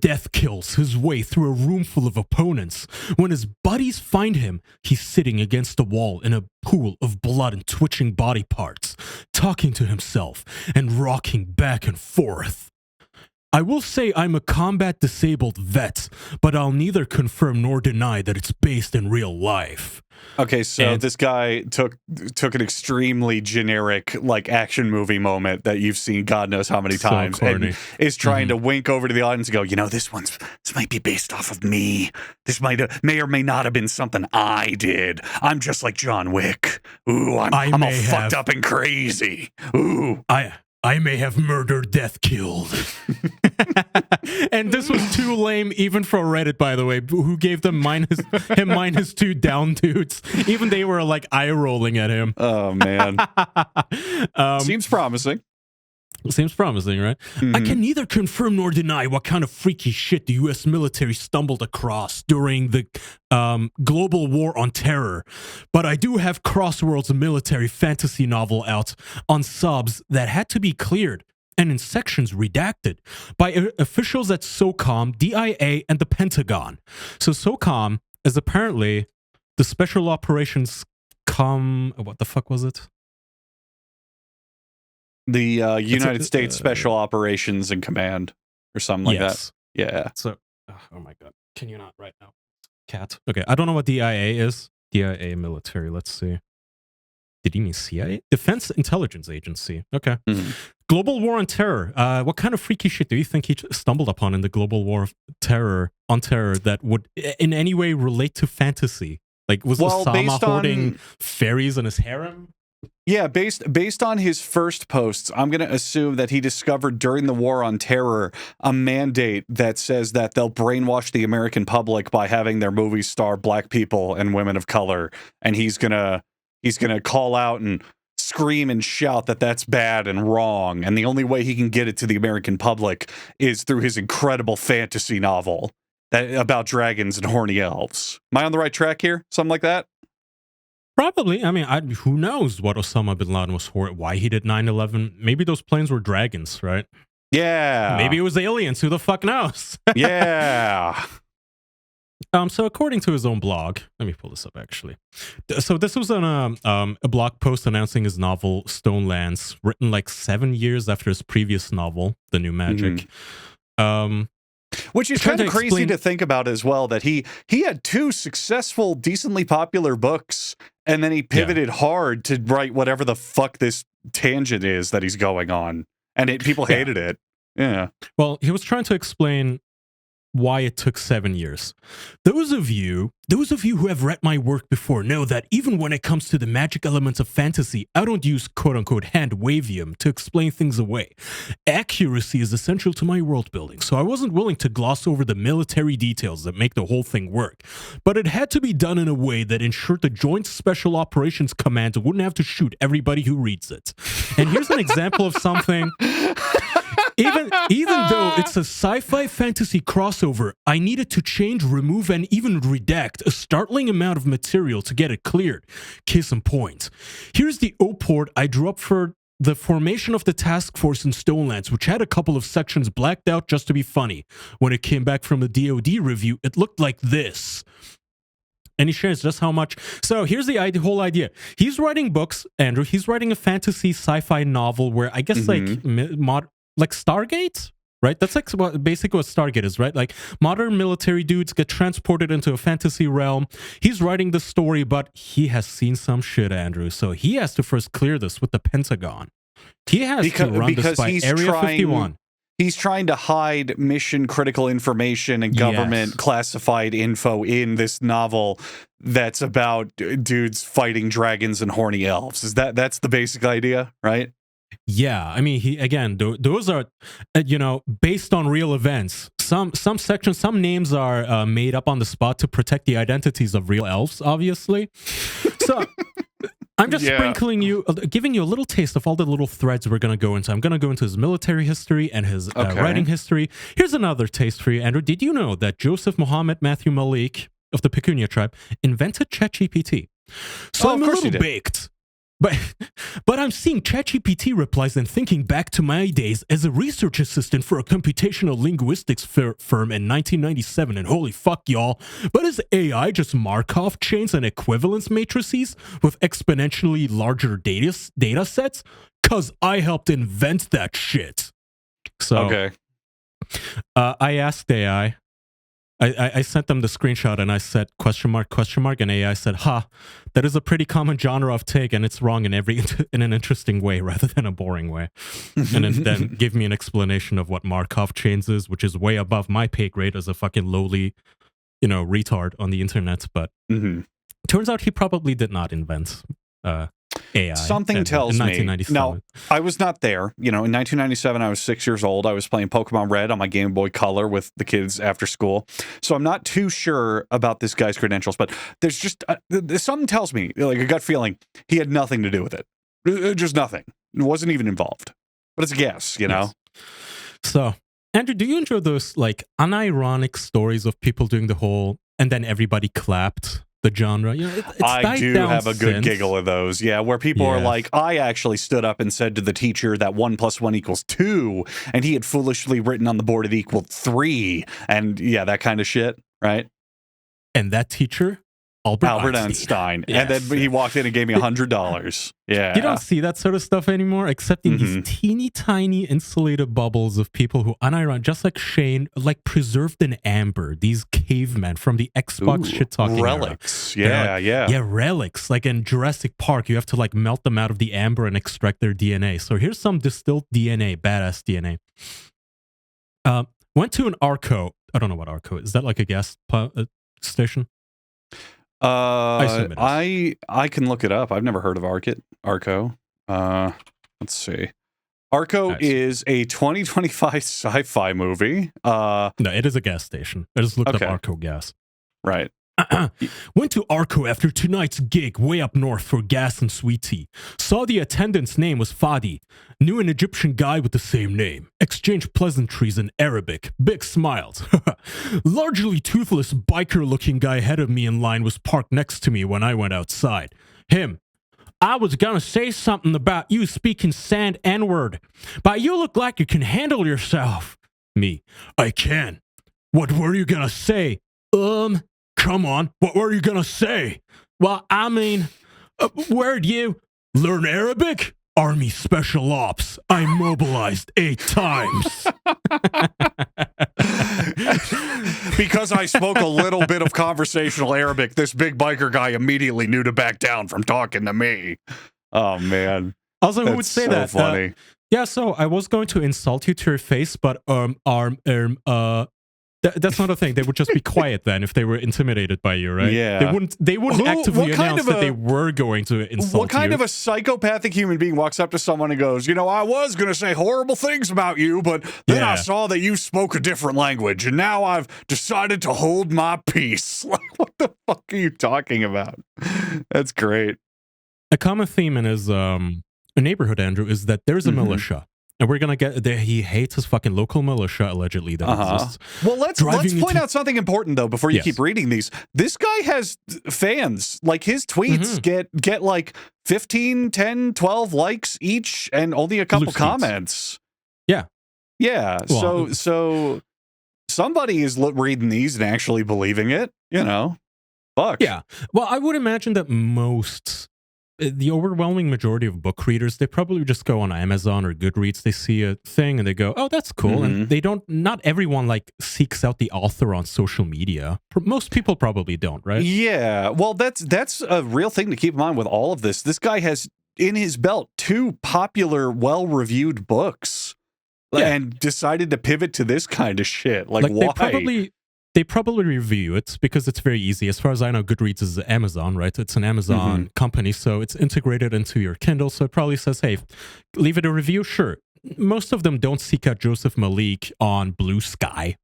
death kills his way through a room full of opponents. When his buddies find him, he's sitting against a wall in a pool of blood and twitching body parts, talking to himself and rocking back and forth. I will say I'm a combat disabled vet, but I'll neither confirm nor deny that it's based in real life." Okay, so this guy took an extremely generic like action movie moment that you've seen God knows how many times, and is trying to wink over to the audience and go, this might be based off of me. This may or may not have been something I did. I'm just like John Wick. Ooh, I'm all fucked up and crazy. Ooh, I may have murdered, death killed. And this was too lame even for Reddit, by the way, who gave them minus 2 down dudes. Even they were like eye rolling at him. Oh, man. Seems promising. Seems promising, right? Mm-hmm. I can neither confirm nor deny what kind of freaky shit the U.S. military stumbled across during the global war on terror, but I do have Crossworld's military fantasy novel out on subs that had to be cleared and in sections redacted by officials at SOCOM, DIA, and the Pentagon. So SOCOM is apparently the Special Operations what the fuck was it? The United States Special Operations and Command or something like that. Yeah. So, oh my God. Can you not right now? Cat. Okay, I don't know what DIA is. DIA military, let's see. Did he mean CIA? Defense Intelligence Agency. Okay. Mm-hmm. Global War on Terror. What kind of freaky shit do you think he stumbled upon in the Global War of Terror that would in any way relate to fantasy? Like, was Osama holding fairies in his harem? Yeah, based on his first posts, I'm going to assume that he discovered during the War on Terror a mandate that says that they'll brainwash the American public by having their movies star black people and women of color, and he's gonna call out and scream and shout that that's bad and wrong, and the only way he can get it to the American public is through his incredible fantasy novel about dragons and horny elves. Am I on the right track here? Something like that? Probably. I mean, who knows what Osama bin Laden was for, why he did 9/11. Maybe those planes were dragons, right? Yeah. Maybe it was aliens. Who the fuck knows? Yeah. So according to his own blog, let me pull this up actually. So this was on a blog post announcing his novel Stonelands, written like 7 years after his previous novel, The New Magic. Mm-hmm. Which is kind of crazy to think about as well, that he had 2 successful, decently popular books, and then he pivoted hard to write whatever the fuck this tangent is that he's going on. And people hated it. Yeah. Well, he was trying to explain why it took 7 years. Those of you who have read my work before know that even when it comes to the magic elements of fantasy, I don't use quote-unquote hand-wavium to explain things away. Accuracy is essential to my world building, so I wasn't willing to gloss over the military details that make the whole thing work. But it had to be done in a way that ensured the Joint Special Operations Command wouldn't have to shoot everybody who reads it. And here's an example of something... Even though it's a sci-fi fantasy crossover, I needed to change, remove, and even redact a startling amount of material to get it cleared. Case in point. Here's the O-port I drew up for the formation of the task force in Stonelands, which had a couple of sections blacked out just to be funny. When it came back from the DoD review, it looked like this. And he shares just how much. So here's the whole idea. He's writing books, Andrew. He's writing a fantasy sci-fi novel where I guess like Stargate, right? That's like basically what Stargate is, right? Like modern military dudes get transported into a fantasy realm. He's writing the story, but he has seen some shit, Andrew. So he has to first clear this with the Pentagon. He has to run this by Area 51. He's trying to hide mission critical information and government classified info in this novel that's about dudes fighting dragons and horny elves. That's the basic idea, right? Yeah, I mean, those are, based on real events. Some sections, some names are made up on the spot to protect the identities of real elves, obviously. So I'm just sprinkling you, giving you a little taste of all the little threads we're going to go into. I'm going to go into his military history and his writing history. Here's another taste for you, Andrew. Did you know that Joseph Muhammad Matthew Malik of the Pecunia tribe invented ChatGPT? So I'm a little baked. But I'm seeing ChatGPT replies and thinking back to my days as a research assistant for a computational linguistics firm in 1997, and holy fuck, y'all. But is AI just Markov chains and equivalence matrices with exponentially larger data sets? Cause I helped invent that shit. So I asked AI. I sent them the screenshot and I said question mark, and AI said, that is a pretty common genre of take and it's wrong in an interesting way rather than a boring way. And then give me an explanation of what Markov chains is, which is way above my pay grade as a fucking lowly, retard on the internet. But turns out he probably did not invent AI. Something tells me. Now, I was not there. In 1997, I was 6 years old. I was playing Pokemon Red on my Game Boy Color with the kids after school. So I'm not too sure about this guy's credentials, but there's just something tells me, like a gut feeling, he had nothing to do with it. Just nothing. It wasn't even involved. But it's a guess, know? So, Andrew, do you enjoy those, like, unironic stories of people doing the whole, and then everybody clapped? The genre, I do have a good giggle of those, where people are like, I actually stood up and said to the teacher that 1 + 1 = 2, and he had foolishly written on the board it equaled 3, and that kind of shit, right? And that teacher, Albert Einstein. Yes. And then he walked in and gave me $100. Yeah. You don't see that sort of stuff anymore, except in these teeny tiny insulated bubbles of people who just like Shane, like preserved in amber, these cavemen from the Xbox shit-talking relics. Era. Yeah, relics. Like in Jurassic Park, you have to like melt them out of the amber and extract their DNA. So here's some distilled DNA, badass DNA. Went to an Arco. I don't know what Arco is. Is that like a gas station? I can look it up. I've never heard of Arco. Let's see. Arco is a 2025 sci-fi movie. No, it is a gas station. I just looked up Arco gas. Right. Went to Arco after tonight's gig way up north for gas and sweet tea. Saw the attendant's name was Fadi. Knew an Egyptian guy with the same name. Exchanged pleasantries in Arabic. Big smiles. Largely toothless biker-looking guy ahead of me in line was parked next to me when I went outside. Him. I was gonna say something about you speaking sand N-word, but you look like you can handle yourself. Me. I can. What were you gonna say? Come on, what were you gonna say? Well, I mean, where'd you learn Arabic? Army Special Ops. I mobilized 8 times. Because I spoke a little bit of conversational Arabic, this big biker guy immediately knew to back down from talking to me. Oh, man. Also, who would say so that? Funny. So I was going to insult you to your face, but that's not a thing. They would just be quiet then if they were intimidated by you, right? Yeah. They wouldn't actively announce that they were going to insult you. What kind of a psychopathic human being walks up to someone and goes, I was going to say horrible things about you, but then I saw that you spoke a different language, and now I've decided to hold my peace. Like, what the fuck are you talking about? That's great. A common theme in his a neighborhood, Andrew, is that there's a militia. And we're going to get there. He hates his fucking local militia, allegedly, that exists. Well, let's point out something important, though, before you keep reading these. This guy has fans. Like, his tweets get like 15, 10, 12 likes each, and only a couple comments. Yeah. Yeah. Well, so somebody is reading these and actually believing it, Fuck. Yeah. Well, I would imagine that the overwhelming majority of book readers, they probably just go on Amazon or Goodreads. They see a thing and they go, oh, that's cool. And they not everyone like seeks out the author on social media. Most people probably don't, right? Yeah. Well, that's a real thing to keep in mind with all of this. This guy has in his belt 2 popular, well-reviewed books and decided to pivot to this kind of shit. Like why? they probably review it because it's very easy. As far as I know, Goodreads is Amazon, right? It's an Amazon company, so it's integrated into your Kindle. So it probably says, hey, leave it a review. Sure. Most of them don't seek out Joseph Malik on Blue Sky,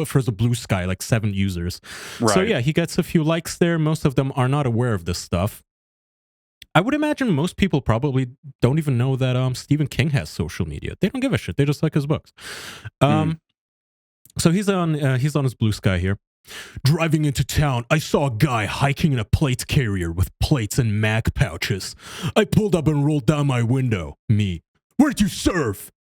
first of Blue Sky, like 7 users. Right. So yeah, he gets a few likes there. Most of them are not aware of this stuff. I would imagine most people probably don't even know that Stephen King has social media. They don't give a shit. They just like his books. So he's on his Blue Sky here. Driving into town, I saw a guy hiking in a plate carrier with plates and mag pouches. I pulled up and rolled down my window. Me. Where'd you serve?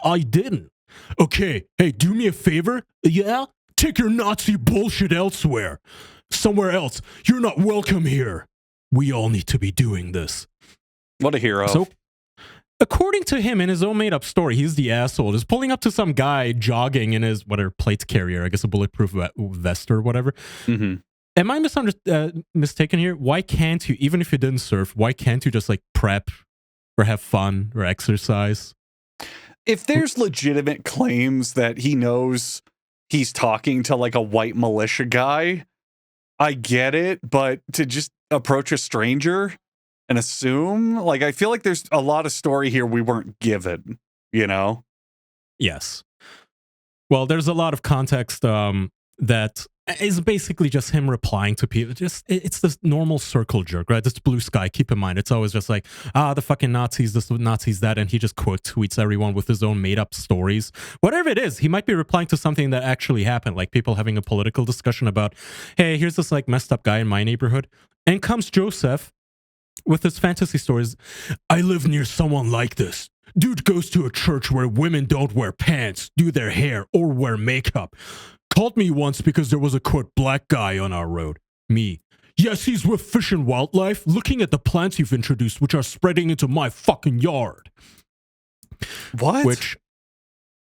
I didn't. Okay, hey, do me a favor? Yeah? Take your Nazi bullshit elsewhere. Somewhere else. You're not welcome here. We all need to be doing this. What a hero. So, according to him, in his own made-up story, he's the asshole. Just pulling up to some guy jogging in his, whatever, plate carrier, I guess a bulletproof vest or whatever. Am I mistaken here? Why can't you, even if you didn't surf, why can't you just like prep or have fun or exercise? If there's legitimate claims that he knows he's talking to like a white militia guy, I get it, but to just approach a stranger and assume, like, I feel like there's a lot of story here we weren't given, you know? Yes. Well, there's a lot of context that is basically just him replying to people. It's this normal circle jerk, right? This Blue Sky, keep in mind. It's always just like, the fucking Nazis, this, Nazis, that, and he just quote tweets everyone with his own made-up stories. Whatever it is, he might be replying to something that actually happened, like people having a political discussion about, hey, here's this like messed up guy in my neighborhood. And comes Joseph with his fantasy stories. I live near someone like this. Dude goes to a church where women don't wear pants, do their hair, or wear makeup. Called me once because there was a, quote, black guy on our road. Me. Yes, he's with Fish and Wildlife, looking at the plants you've introduced, which are spreading into my fucking yard. What? Which,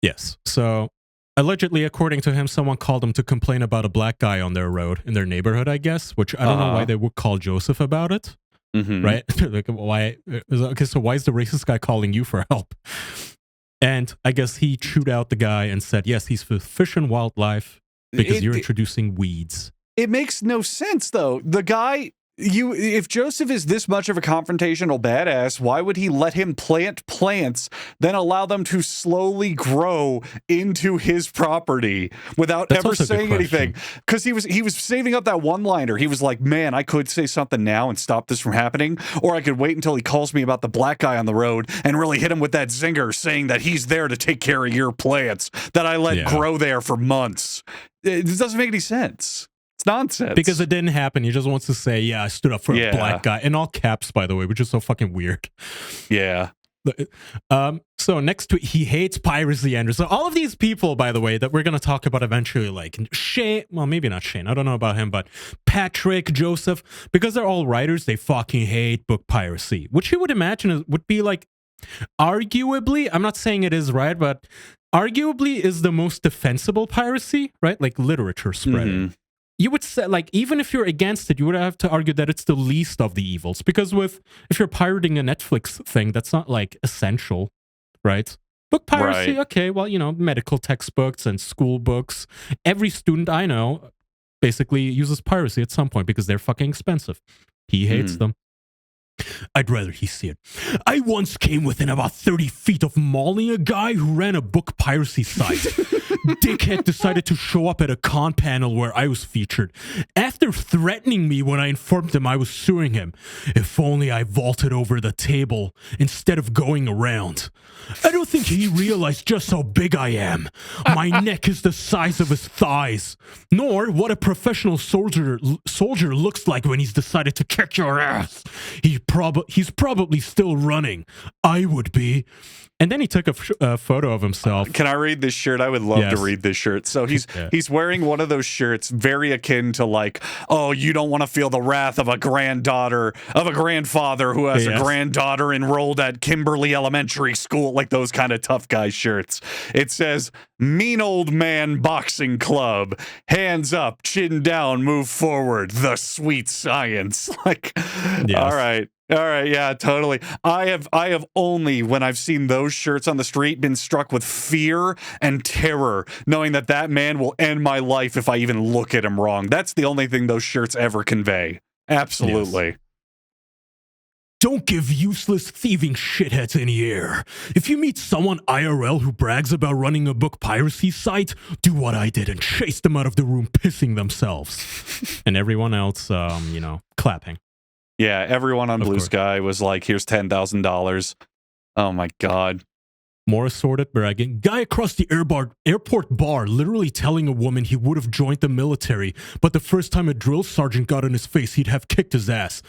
yes. So, allegedly, according to him, someone called him to complain about a black guy on their road, in their neighborhood, I guess, which I don't know why they would call Joseph about it. Right? Like, why? Okay, so why is the racist guy calling you for help? And I guess he chewed out the guy and said, yes, he's for Fish and Wildlife because you're introducing weeds. It makes no sense, though. The guy, if Joseph is this much of a confrontational badass, why would he let him plant plants, then allow them to slowly grow into his property without ever saying anything? Because he was saving up that one-liner. He was like, man, I could say something now and stop this from happening, or I could wait until he calls me about the black guy on the road and really hit him with that zinger saying that he's there to take care of your plants that I let grow there for months. It doesn't make any sense. Nonsense. Because it didn't happen. He just wants to say, yeah, I stood up for a black guy. In all caps, by the way, which is so fucking weird. Yeah. So next tweet, he hates piracy, Andrew. So all of these people, by the way, that we're going to talk about eventually, like Shane, well, maybe not Shane, I don't know about him, but Patrick, Joseph, because they're all writers, they fucking hate book piracy, which you would imagine would be like, arguably, I'm not saying it is right, but arguably is the most defensible piracy, right? Like literature spreading. You would say, like, even if you're against it, you would have to argue that it's the least of the evils. Because if you're pirating a Netflix thing, that's not, like, essential, right? Book piracy, okay, well, you know, medical textbooks and school books. Every student I know basically uses piracy at some point because they're fucking expensive. He hates them. I'd rather he see it. I once came within about 30 feet of mauling a guy who ran a book piracy site. Dickhead decided to show up at a con panel where I was featured, after threatening me when I informed him I was suing him. If only I vaulted over the table instead of going around. I don't think he realized just how big I am. My neck is the size of his thighs, nor what a professional soldier looks like when he's decided to kick your ass. He's probably still running. I would be. And then he took a photo of himself. Can I read this shirt? I would love to read this shirt. So he's wearing one of those shirts very akin to like, oh, you don't want to feel the wrath of a grandfather who has a granddaughter enrolled at Kimberly Elementary School, like those kind of tough guy shirts. It says, Mean old man boxing club. Hands up, chin down, move forward. The sweet science. Like, yes. All right, yeah, totally. I have only, when I've seen those shirts on the street, been struck with fear and terror, knowing that man will end my life if I even look at him wrong. That's the only thing those shirts ever convey. Absolutely. Yes. Don't give useless thieving shitheads any air. If you meet someone IRL who brags about running a book piracy site, do what I did and chase them out of the room pissing themselves. And everyone else, clapping. Yeah, everyone on Blue Sky was like, here's $10,000. Oh my God. More assorted bragging. Guy across the airport bar literally telling a woman he would have joined the military, but the first time a drill sergeant got in his face, he'd have kicked his ass.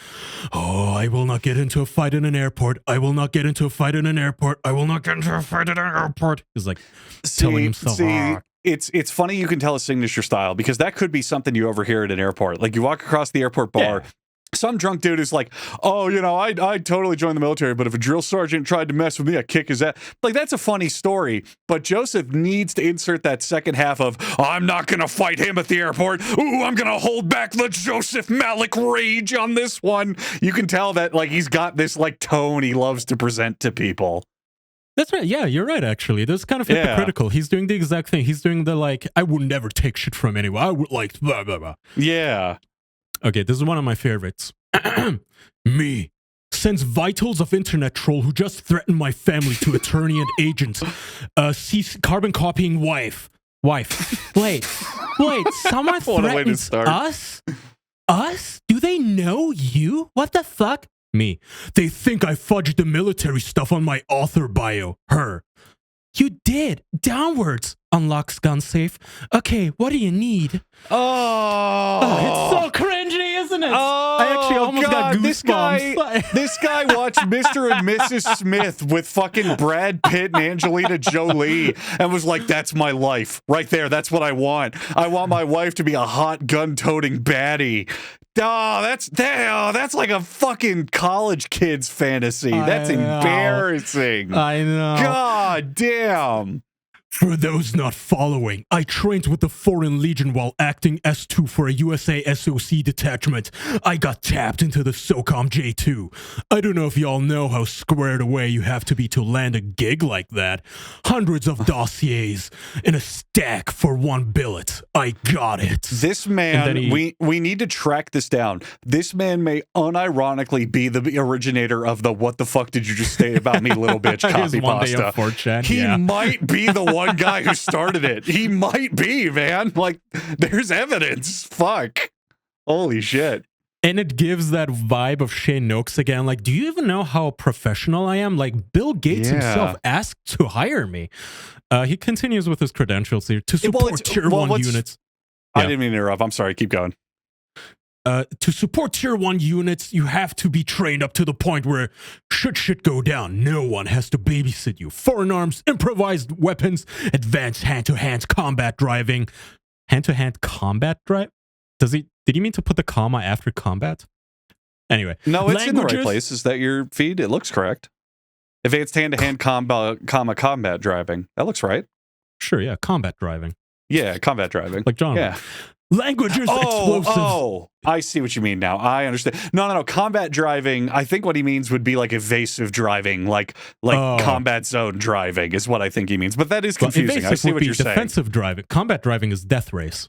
Oh, I will not get into a fight in an airport. I will not get into a fight in an airport. I will not get into a fight in an airport. He's like telling himself. It's funny you can tell a signature style, because that could be something you overhear at an airport. Like you walk across the airport bar. Yeah. Some drunk dude is like, oh, I'd totally join the military, but if a drill sergeant tried to mess with me, I'd kick his ass. Like, that's a funny story, but Joseph needs to insert that second half of, I'm not going to fight him at the airport. Ooh, I'm going to hold back the Joseph Malik rage on this one. You can tell that, like, he's got this, like, tone he loves to present to people. That's right. Yeah, you're right, actually. That's kind of hypocritical. Yeah. He's doing the exact thing. He's doing the, like, I would never take shit from anyone. I would, like, blah, blah, blah. Yeah. Okay, this is one of my favorites. Me sends vitals of internet troll who just threatened my family to attorney and agent. Carbon copying wife. Wait, someone threatens us? Us? Do they know you? What the fuck? Me. They think I fudged the military stuff on my author bio. Her. You did. Downwards. Unlocks gun safe. Okay, what do you need? Oh, it's so cringy, isn't it? Oh, I actually almost got goosebumps. This guy watched Mr. and Mrs. Smith with fucking Brad Pitt and Angelina Jolie and was like, that's my life. Right there, that's what I want. I want my wife to be a hot gun-toting baddie. Oh, that's like a fucking college kid's fantasy. That's embarrassing. I know. God damn. For those not following, I trained with the Foreign Legion while acting S2 for a USA SOC detachment. I got tapped into the SOCOM J2. I don't know if y'all know how squared away you have to be to land a gig like that. Hundreds of dossiers in a stack for one billet. I got it. This man, we need to track this down. This man may unironically be the originator of the "what the fuck did you just say about me, little bitch" copy pasta. He might be the one guy who started it. He might be, man. Like, there's evidence. Fuck. Holy shit. And it gives that vibe of Shane Noakes again. Like, do you even know how professional I am? Like, Bill Gates himself asked to hire me. He continues with his credentials here to support Tier 1 units. I didn't mean to interrupt. I'm sorry. Keep going. To support Tier 1 units, you have to be trained up to the point where should shit go down, no one has to babysit you. Foreign arms, improvised weapons, advanced hand-to-hand combat driving. Hand-to-hand combat drive? Did he mean to put the comma after combat? Anyway. No, it's in the right place. Is that your feed? It looks correct. Advanced hand-to-hand combat driving. That looks right. Sure, yeah. Combat driving. Yeah, combat driving. Like John. Yeah. Languages, explosives. Oh, I see what you mean now. I understand. No. Combat driving, I think what he means would be like evasive driving, like combat zone driving is what I think he means. But that is confusing. I see what you're saying. Defensive driving. Combat driving is death race.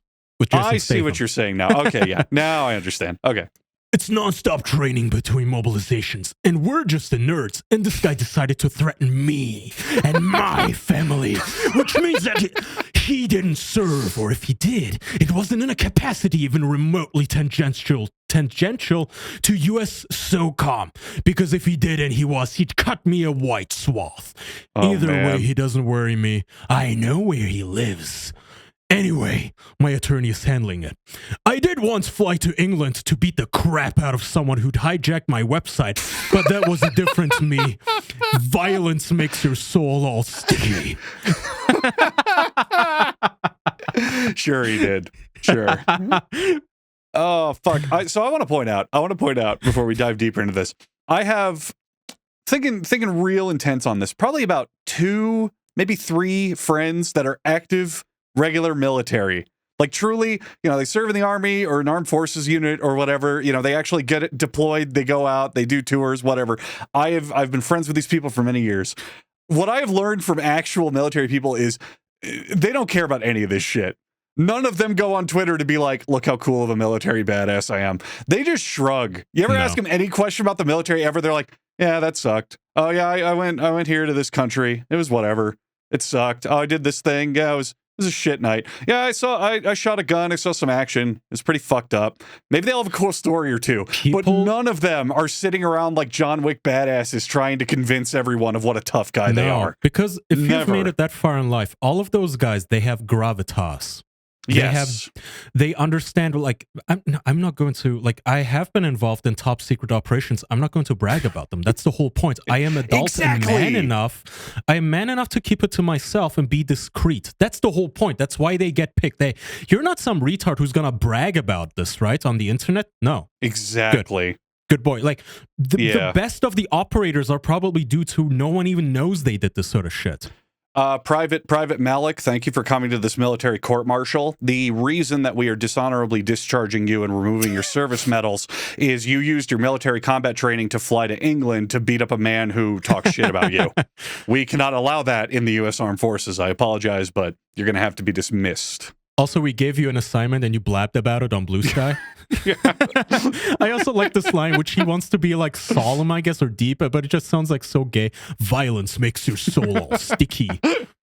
I see what you're saying now. Okay, yeah. Now I understand. Okay. It's non-stop training between mobilizations, and we're just the nerds, and this guy decided to threaten me and my family, which means that he didn't serve, or if he did, it wasn't in a capacity even remotely tangential to US SOCOM, because if he did and he'd cut me a white swath. Either way, he doesn't worry me. I know where he lives. Anyway, my attorney is handling it. I did once fly to England to beat the crap out of someone who'd hijacked my website, but that was a different me. Violence makes your soul all sticky. Sure he did. Sure. Oh, fuck. So I want to point out before we dive deeper into this, I have thinking real intense on this, probably about 2 maybe 3 friends that are active, regular military. Like truly, they serve in the army or an armed forces unit or whatever. They actually get it deployed. They go out, they do tours, whatever. I've been friends with these people for many years. What I have learned from actual military people is they don't care about any of this shit. None of them go on Twitter to be like, look how cool of a military badass I am. They just shrug. You ever ask them any question about the military ever? They're like, yeah, that sucked. Oh yeah, I went here to this country. It was whatever. It sucked. Oh, I did this thing. Yeah, it was a shit night. Yeah, I shot a gun. I saw some action. It's pretty fucked up. Maybe they'll have a cool story or two. But none of them are sitting around like John Wick badasses trying to convince everyone of what a tough guy they are. Because if you've made it that far in life, all of those guys, they have gravitas. They understand, like, I'm not going to, like, I have been involved in top secret operations. I'm not going to brag about them. That's the whole point. I am adult and man enough. I am man enough to keep it to myself and be discreet. That's the whole point. That's why they get picked. You're not some retard who's going to brag about this, right? On the internet? No. Exactly. Good boy. Like, the best of the operators are probably dudes who no one even knows they did this sort of shit. Private Malik, thank you for coming to this military court-martial. The reason that we are dishonorably discharging you and removing your service medals is you used your military combat training to fly to England to beat up a man who talks shit about you. We cannot allow that in the U.S. Armed Forces. I apologize, but you're going to have to be dismissed. Also, we gave you an assignment and you blabbed about it on Blue Sky. I also like this line, which he wants to be like solemn, I guess, or deep, but it just sounds like so gay. Violence makes your soul all sticky.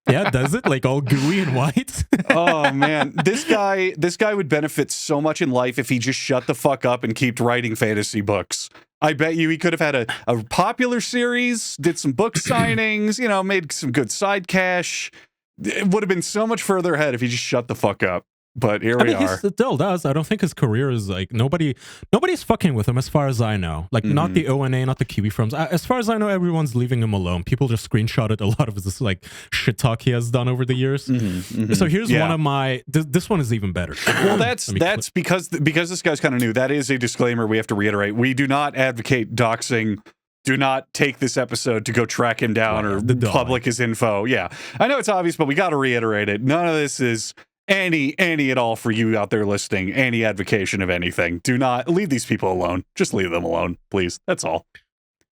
Yeah, does it? Like all gooey and white? Oh, man. This guy would benefit so much in life if he just shut the fuck up and kept writing fantasy books. I bet you he could have had a popular series, did some book signings, made some good side cash. It would have been so much further ahead if he just shut the fuck up. But here we are. He still does. I don't think his career is like nobody's fucking with him as far as I know. Like not the ONA, not the Kiwi firms. As far as I know, everyone's leaving him alone. People just screenshotted a lot of this like shit talk he has done over the years. So here's one of my. This one is even better. Well, that's because this guy's kind of new. That is a disclaimer we have to reiterate. We do not advocate doxing. Do not take this episode to go track him down or public his info. Yeah, I know it's obvious, but we got to reiterate it. None of this is any at all for you out there listening. Any advocation of anything. Do not leave these people alone. Just leave them alone, please. That's all.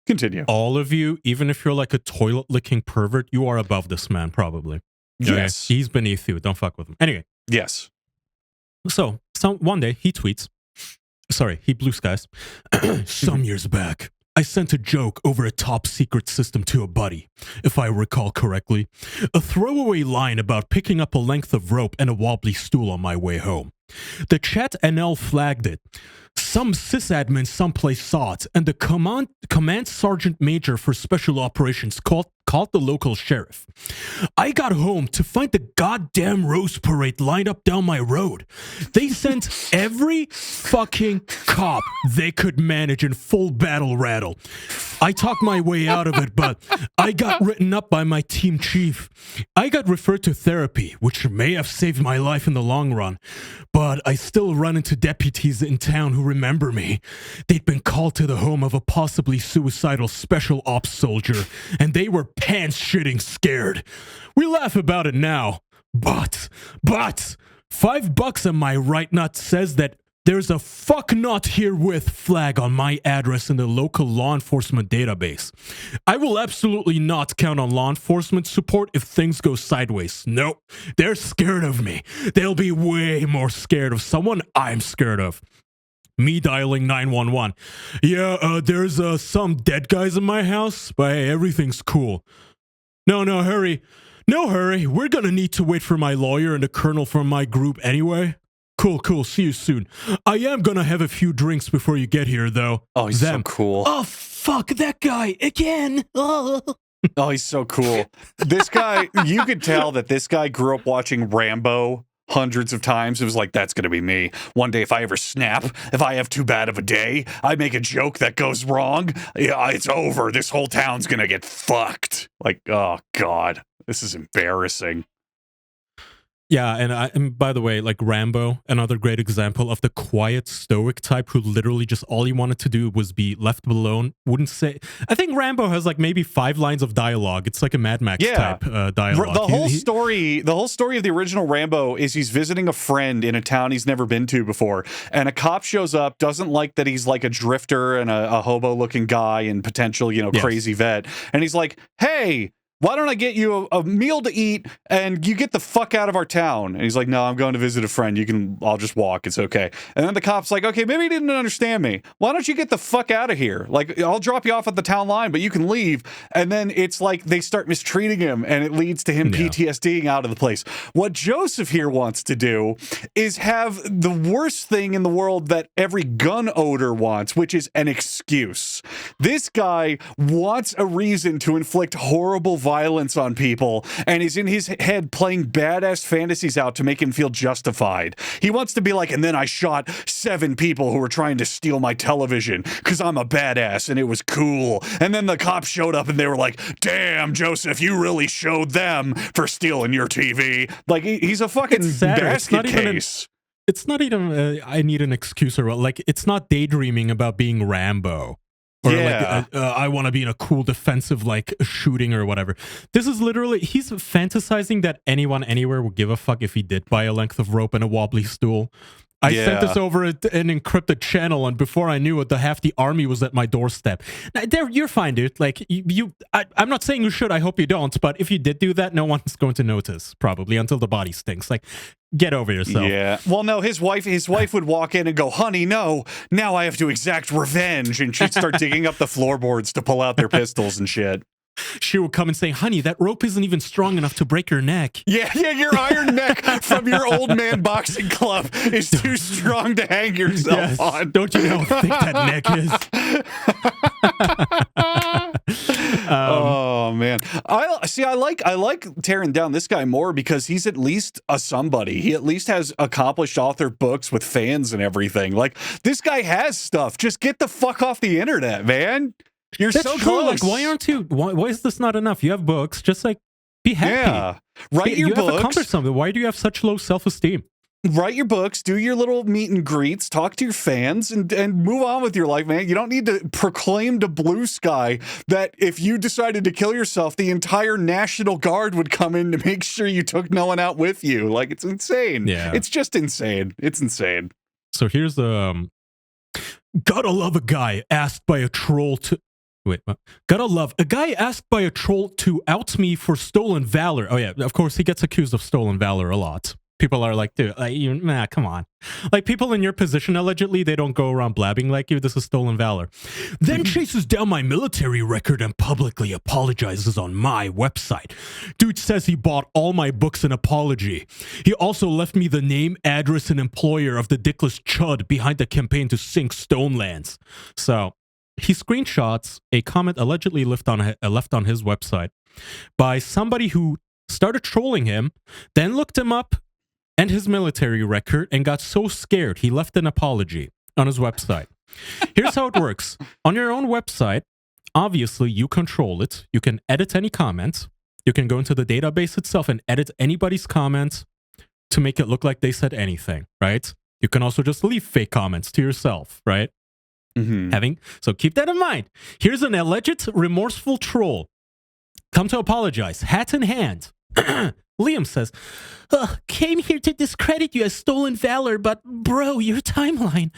Continue. All of you, even if you're like a toilet licking pervert, you are above this man, probably. Yes, okay? He's beneath you. Don't fuck with him. Anyway. Yes. So one day he tweets. Sorry, he blue skies. Some years back, I sent a joke over a top secret system to a buddy, if I recall correctly. A throwaway line about picking up a length of rope and a wobbly stool on my way home. The chat NL flagged it. Some sysadmin someplace saw it, and the command sergeant major for special operations called the local sheriff. I got home to find the goddamn rose parade lined up down my road. They sent every fucking cop they could manage in full battle rattle. I talked my way out of it, but I got written up by my team chief. I got referred to therapy, which may have saved my life in the long run, but I still run into deputies in town who remember me. They'd been called to the home of a possibly suicidal special ops soldier, and they were pants-shitting scared. We laugh about it now, but $5 and my right nut says that there's a fuck not herewith flag on my address in the local law enforcement database. I will absolutely not count on law enforcement support if things go sideways. Nope, they're scared of me. They'll be way more scared of someone I'm scared of. Me dialing 911. Yeah, there's some dead guys in my house, but hey, everything's cool. No, hurry. No hurry. We're gonna need to wait for my lawyer and the colonel from my group anyway. Cool. See you soon. I am gonna have a few drinks before you get here, though. Oh, he's so cool. Oh, fuck, that guy again. Oh, he's so cool. This guy, you could tell that this guy grew up watching Rambo hundreds of times. It was like, that's gonna be me. One day, if I ever snap, if I have too bad of a day, I make a joke that goes wrong, it's over. This whole town's gonna get fucked. Like, oh, God. This is embarrassing. Yeah, and by the way, like Rambo, another great example of the quiet stoic type who literally just all he wanted to do was be left alone. Wouldn't say. I think Rambo has like maybe 5 lines of dialogue. It's like a Mad Max type dialogue. The whole story of the original Rambo is he's visiting a friend in a town he's never been to before, and a cop shows up, doesn't like that he's like a drifter and a hobo-looking guy and potential, crazy vet, and he's like, "Hey, why don't I get you a meal to eat and you get the fuck out of our town?" And he's like, "No, I'm going to visit a friend. I'll just walk. It's okay." And then the cop's like, "Okay, maybe he didn't understand me. Why don't you get the fuck out of here? Like, I'll drop you off at the town line, but you can leave." And then it's like they start mistreating him and it leads to him PTSDing out of the place. What Joseph here wants to do is have the worst thing in the world that every gun owner wants, which is an excuse. This guy wants a reason to inflict horrible violence on people and is in his head playing badass fantasies out to make him feel justified. He wants to be like, "And then I shot 7 people who were trying to steal my television because I'm a badass and it was cool. And then the cops showed up and they were like, 'Damn, Joseph, you really showed them for stealing your TV.'" Like, he's a fucking basket case. It's not even I need an excuse, or like, it's not daydreaming about being Rambo. Or like, I want to be in a cool defensive, like, shooting or whatever. This is literally, he's fantasizing that anyone anywhere would give a fuck if he did buy a length of rope and a wobbly stool. I sent this over an encrypted channel, and before I knew it, half the army was at my doorstep. Now, you're fine, dude. Like, I'm not saying you should. I hope you don't. But if you did do that, no one's going to notice, probably, until the body stinks. Like, get over yourself. Yeah. Well, no, his wife would walk in and go, "Honey, no, now I have to exact revenge." And she'd start digging up the floorboards to pull out their pistols and shit. She would come and say, "Honey, that rope isn't even strong enough to break your neck." Yeah, your iron neck from your old man boxing club is too strong to hang yourself on. Don't you know how thick that neck is? Oh man, I like tearing down this guy more because he's at least a somebody. He at least has accomplished author books with fans and everything. Like, this guy has stuff. Just get the fuck off the internet, man. You're That's so true. close. Like, why aren't you? Why is this not enough? You have books. Just like, be happy. Yeah, write your books. You have accomplished something. Why do you have such low self-esteem? Write your books, do your little meet and greets, talk to your fans, and move on with your life, man. You don't need to proclaim to Blue Sky that if you decided to kill yourself, the entire National Guard would come in to make sure you took no one out with you. Like, it's insane. Yeah. It's just insane. It's insane. So here's gotta love a guy asked by a troll to... Wait, what? Gotta love a guy asked by a troll to out me for stolen valor. Oh yeah, of course he gets accused of stolen valor a lot. People are like, "Dude, come on." Like, people in your position, allegedly, they don't go around blabbing like you. This is stolen valor. Then chases down my military record and publicly apologizes on my website. Dude says he bought all my books in apology. He also left me the name, address, and employer of the dickless chud behind the campaign to sink Stonelands. So he screenshots a comment allegedly left on his website by somebody who started trolling him, then looked him up and his military record and got so scared he left an apology on his website. Here's how it works. On your own website, obviously you control it. You can edit any comments. You can go into the database itself and edit anybody's comments to make it look like they said anything, right? You can also just leave fake comments to yourself, right? Mm-hmm. So keep that in mind. Here's an alleged remorseful troll. Come to apologize, hat in hand. Liam says, came here to discredit you as stolen valor, but bro, your timeline.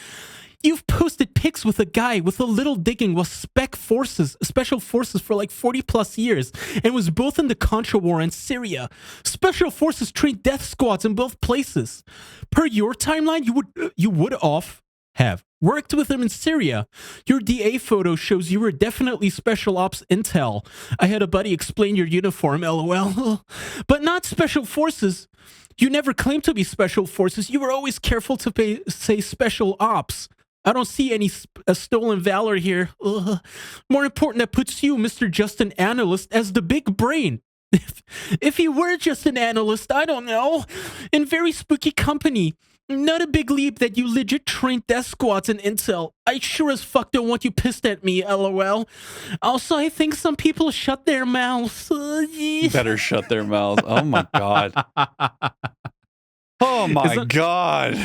You've posted pics with a guy with a little digging with special forces for like 40 plus years, and was both in the Contra War and Syria. Special forces trained death squads in both places. Per your timeline, you would have worked with him in Syria. Your DA photo shows you were definitely special ops intel. I had a buddy explain your uniform, lol. But not special forces. You never claimed to be special forces. You were always careful to say special ops. I don't see any stolen valor here. Ugh. More important, that puts you, Mr. Just an Analyst, as the big brain. If you were just an analyst, I don't know. In very spooky company. Not a big leap that you legit trained death squads in intel. I sure as fuck don't want you pissed at me, lol. Also, I think some people shut their mouths. Better shut their mouth. Oh my god. Oh my God.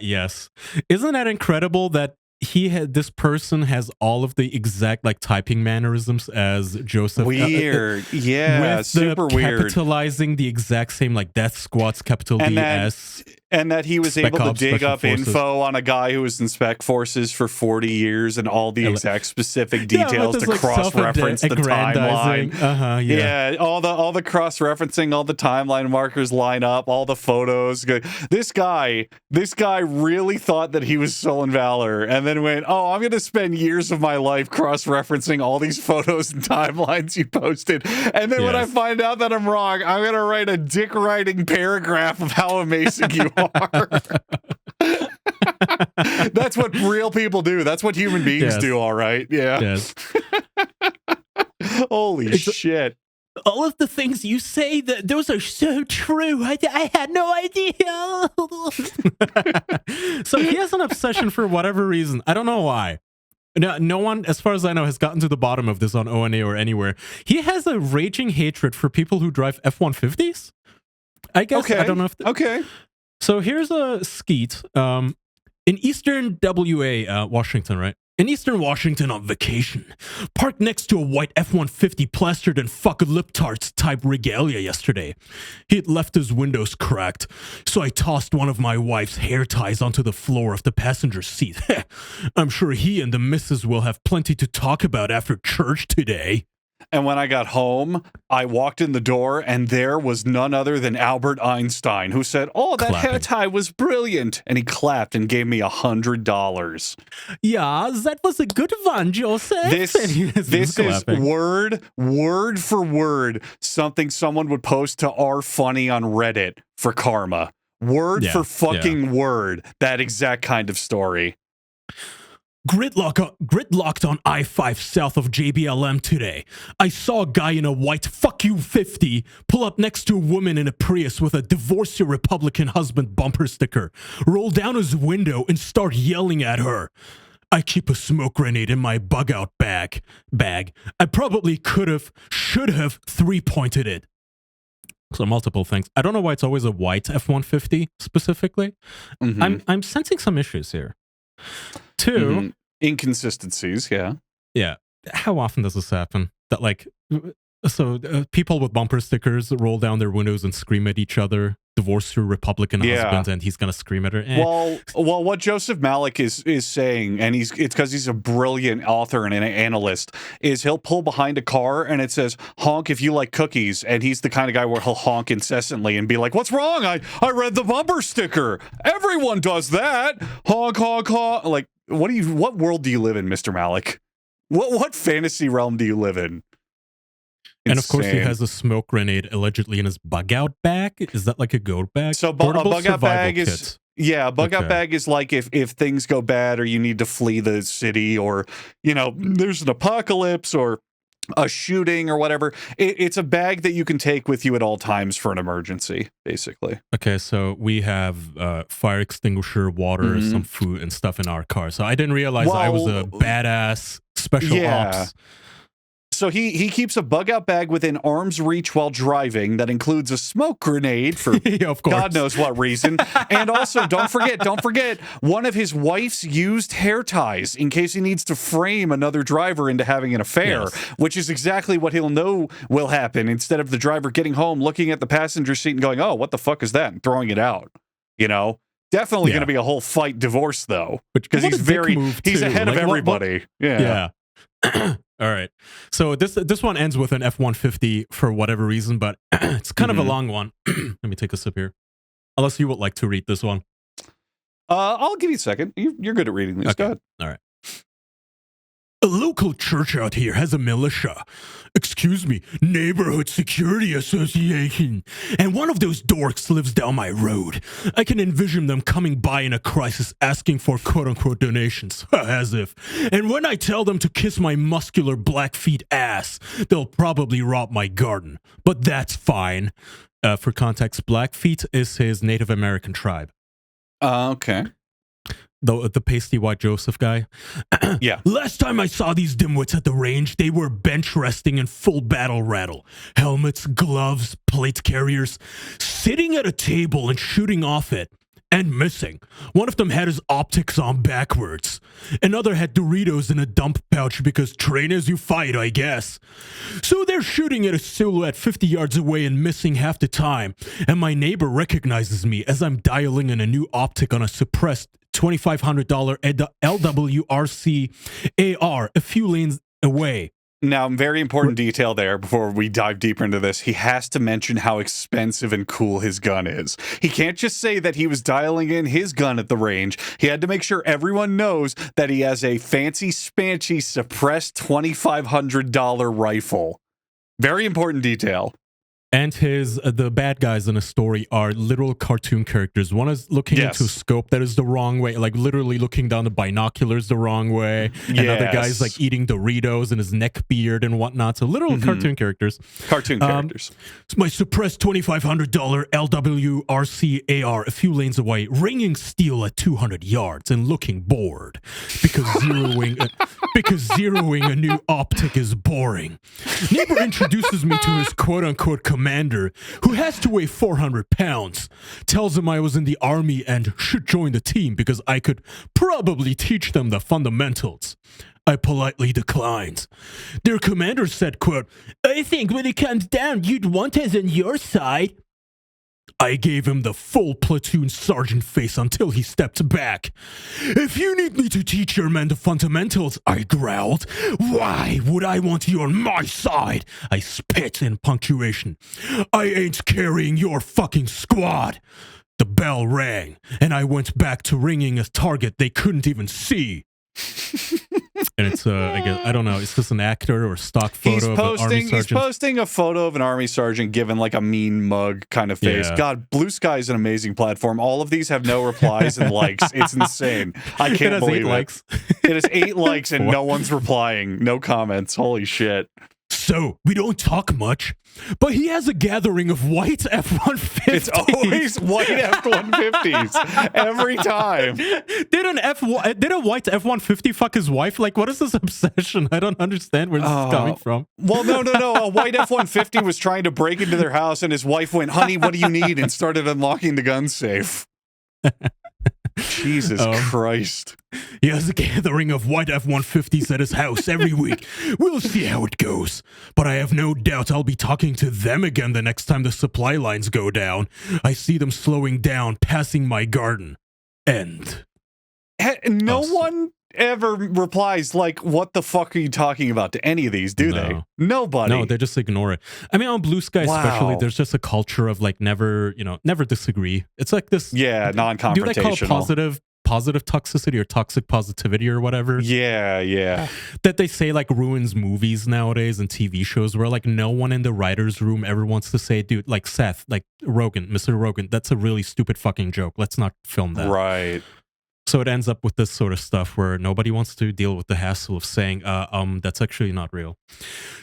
Yes. Isn't that incredible that this person has all of the exact like typing mannerisms as Joseph? Weird. Yeah, with super weird. Capitalizing the exact same like Death Squad's capital And D-S. And that he was able to dig up info on a guy who was in Spec Forces for 40 years and all the exact specific details to cross-reference the timeline. Yeah, all the cross-referencing, all the timeline markers line up, all the photos. This guy really thought that he was Stolen Valor, and then went, "Oh, I'm going to spend years of my life cross-referencing all these photos and timelines you posted, and then when I find out that I'm wrong, I'm going to write a dick-writing paragraph of how amazing you are." That's what real people do. That's what human beings do, all right? Yeah. Yes. Holy shit. All of the things you say, those are so true. I had no idea. So he has an obsession for whatever reason. I don't know why. No one, as far as I know, has gotten to the bottom of this on ONA or anywhere. He has a raging hatred for people who drive F-150s. I guess. Okay. I don't know if... Okay. So here's a skeet in Eastern WA, Washington, right? In Eastern Washington on vacation. Parked next to a white F-150 plastered in fuck-lip-tarts type regalia yesterday. He had left his windows cracked, so I tossed one of my wife's hair ties onto the floor of the passenger seat. I'm sure he and the missus will have plenty to talk about after church today. And when I got home, I walked in the door, and there was none other than Albert Einstein, who said, "Oh, that hair tie was brilliant." And he clapped and gave me $100. Yeah, that was a good one, Joseph. This is word for word, something someone would post to R-Funny on Reddit for karma. Word for fucking word. That exact kind of story. Gridlocked on I-5 south of JBLM today. I saw a guy in a white fuck you 50 pull up next to a woman in a Prius with a divorce your Republican husband bumper sticker, roll down his window and start yelling at her. I keep a smoke grenade in my bug out bag. I probably should have 3-pointed it. So multiple things. I don't know why it's always a white F-150 specifically. Mm-hmm. I'm sensing some issues here. Two, inconsistencies, yeah. Yeah. How often does this happen? That like, people with bumper stickers roll down their windows and scream at each other, divorce your Republican husband, and he's gonna scream at her. Well, what Joseph Malik is saying, and it's because he's a brilliant author and an analyst, is he'll pull behind a car and it says, "Honk if you like cookies," and he's the kind of guy where he'll honk incessantly and be like, "What's wrong? I read the bumper sticker. Everyone does that. Honk, honk, honk." Like, what world do you live in, Mr. Malik? What fantasy realm do you live in? And of course, he has a smoke grenade allegedly in his bug out bag. Is that like a goat bag? So a bug out bag is a bug out bag is like if things go bad or you need to flee the city, or there's an apocalypse or a shooting or whatever. It's a bag that you can take with you at all times for an emergency, basically. Okay, so we have fire extinguisher, water, some food and stuff in our car. So I didn't realize I was a badass special ops. So he keeps a bug out bag within arm's reach while driving that includes a smoke grenade for God knows what reason. And also, don't forget one of his wife's used hair ties in case he needs to frame another driver into having an affair, which is exactly what he'll know will happen, instead of the driver getting home, looking at the passenger seat and going, "Oh, what the fuck is that?" and throwing it out. Definitely going to be a whole fight divorce, though, because he's ahead of everybody. Yeah. All right. So this one ends with an F-150 for whatever reason, but it's kind of a long one. Let me take a sip here. Unless you would like to read this one. I'll give you a second. You're good at reading these. Okay. Go ahead. All right. A local church out here has a militia. Excuse me, neighborhood security association. And one of those dorks lives down my road. I can envision them coming by in a crisis asking for quote-unquote donations. As if. And when I tell them to kiss my muscular Blackfeet ass, they'll probably rob my garden. But that's fine. For context, Blackfeet is his Native American tribe. Okay. the pasty white Joseph guy. Yeah. Last time I saw these dimwits at the range, they were bench resting in full battle rattle. Helmets, gloves, plate carriers, sitting at a table and shooting off it. And missing. One of them had his optics on backwards. Another had Doritos in a dump pouch because train as you fight, I guess. So they're shooting at a silhouette 50 yards away and missing half the time. And my neighbor recognizes me as I'm dialing in a new optic on a suppressed $2,500 LWRC AR a few lanes away. Now, very important detail there before we dive deeper into this. He has to mention how expensive and cool his gun is. He can't just say that he was dialing in his gun at the range. He had to make sure everyone knows that he has a fancy, spanchy, suppressed $2,500 rifle. Very important detail. And the bad guys in a story are literal cartoon characters. One is looking into a scope that is the wrong way, like literally looking down the binoculars the wrong way. Another guy's like eating Doritos and his neck beard and whatnot. So literal cartoon characters. Cartoon characters. It's my suppressed $2,500 LWRC AR a few lanes away, ringing steel at 200 yards and looking bored because zeroing a new optic is boring. Neighbor introduces me to his quote-unquote commander, who has to weigh 400 pounds, tells him I was in the army and should join the team because I could probably teach them the fundamentals. I politely declined. Their commander said, quote, I think when it comes down, you'd want us on your side. I gave him the full platoon sergeant face until he stepped back. If you need me to teach your men the fundamentals, I growled, why would I want you on my side? I spit in punctuation. I ain't carrying your fucking squad. The bell rang, and I went back to ringing a target they couldn't even see. And it's I don't know, it's just an actor or stock photo of an army sergeant. He's posting a photo of an army sergeant given like a mean mug kind of face. God, Blue Sky is an amazing platform. All of these have no replies and likes. It's insane. I can't believe it. Likes. It has 8 likes and no one's replying. No comments. Holy shit. So, we don't talk much, but he has a gathering of white F-150s. It's always white F-150s. Every time. Did a white F-150 fuck his wife? Like, what is this obsession? I don't understand where this is coming from. Well, no. A white F-150 was trying to break into their house, and his wife went, honey, what do you need? And started unlocking the gun safe. Jesus Christ. He has a gathering of white F-150s at his house every week. We'll see how it goes. But I have no doubt I'll be talking to them again the next time the supply lines go down. I see them slowing down, passing my garden. End. No one ever replies like, what the fuck are you talking about to any of these, do they? Nobody. No, they just ignore it. I mean, on Blue Sky especially, there's just a culture of like never disagree. It's like this non-confrontational. Do they call it positive toxicity or toxic positivity or whatever? Yeah. That they say like ruins movies nowadays and TV shows where like no one in the writer's room ever wants to say, dude, like Seth, like Rogen, Mr. Rogen, that's a really stupid fucking joke. Let's not film that. Right. So it ends up with this sort of stuff where nobody wants to deal with the hassle of saying, that's actually not real.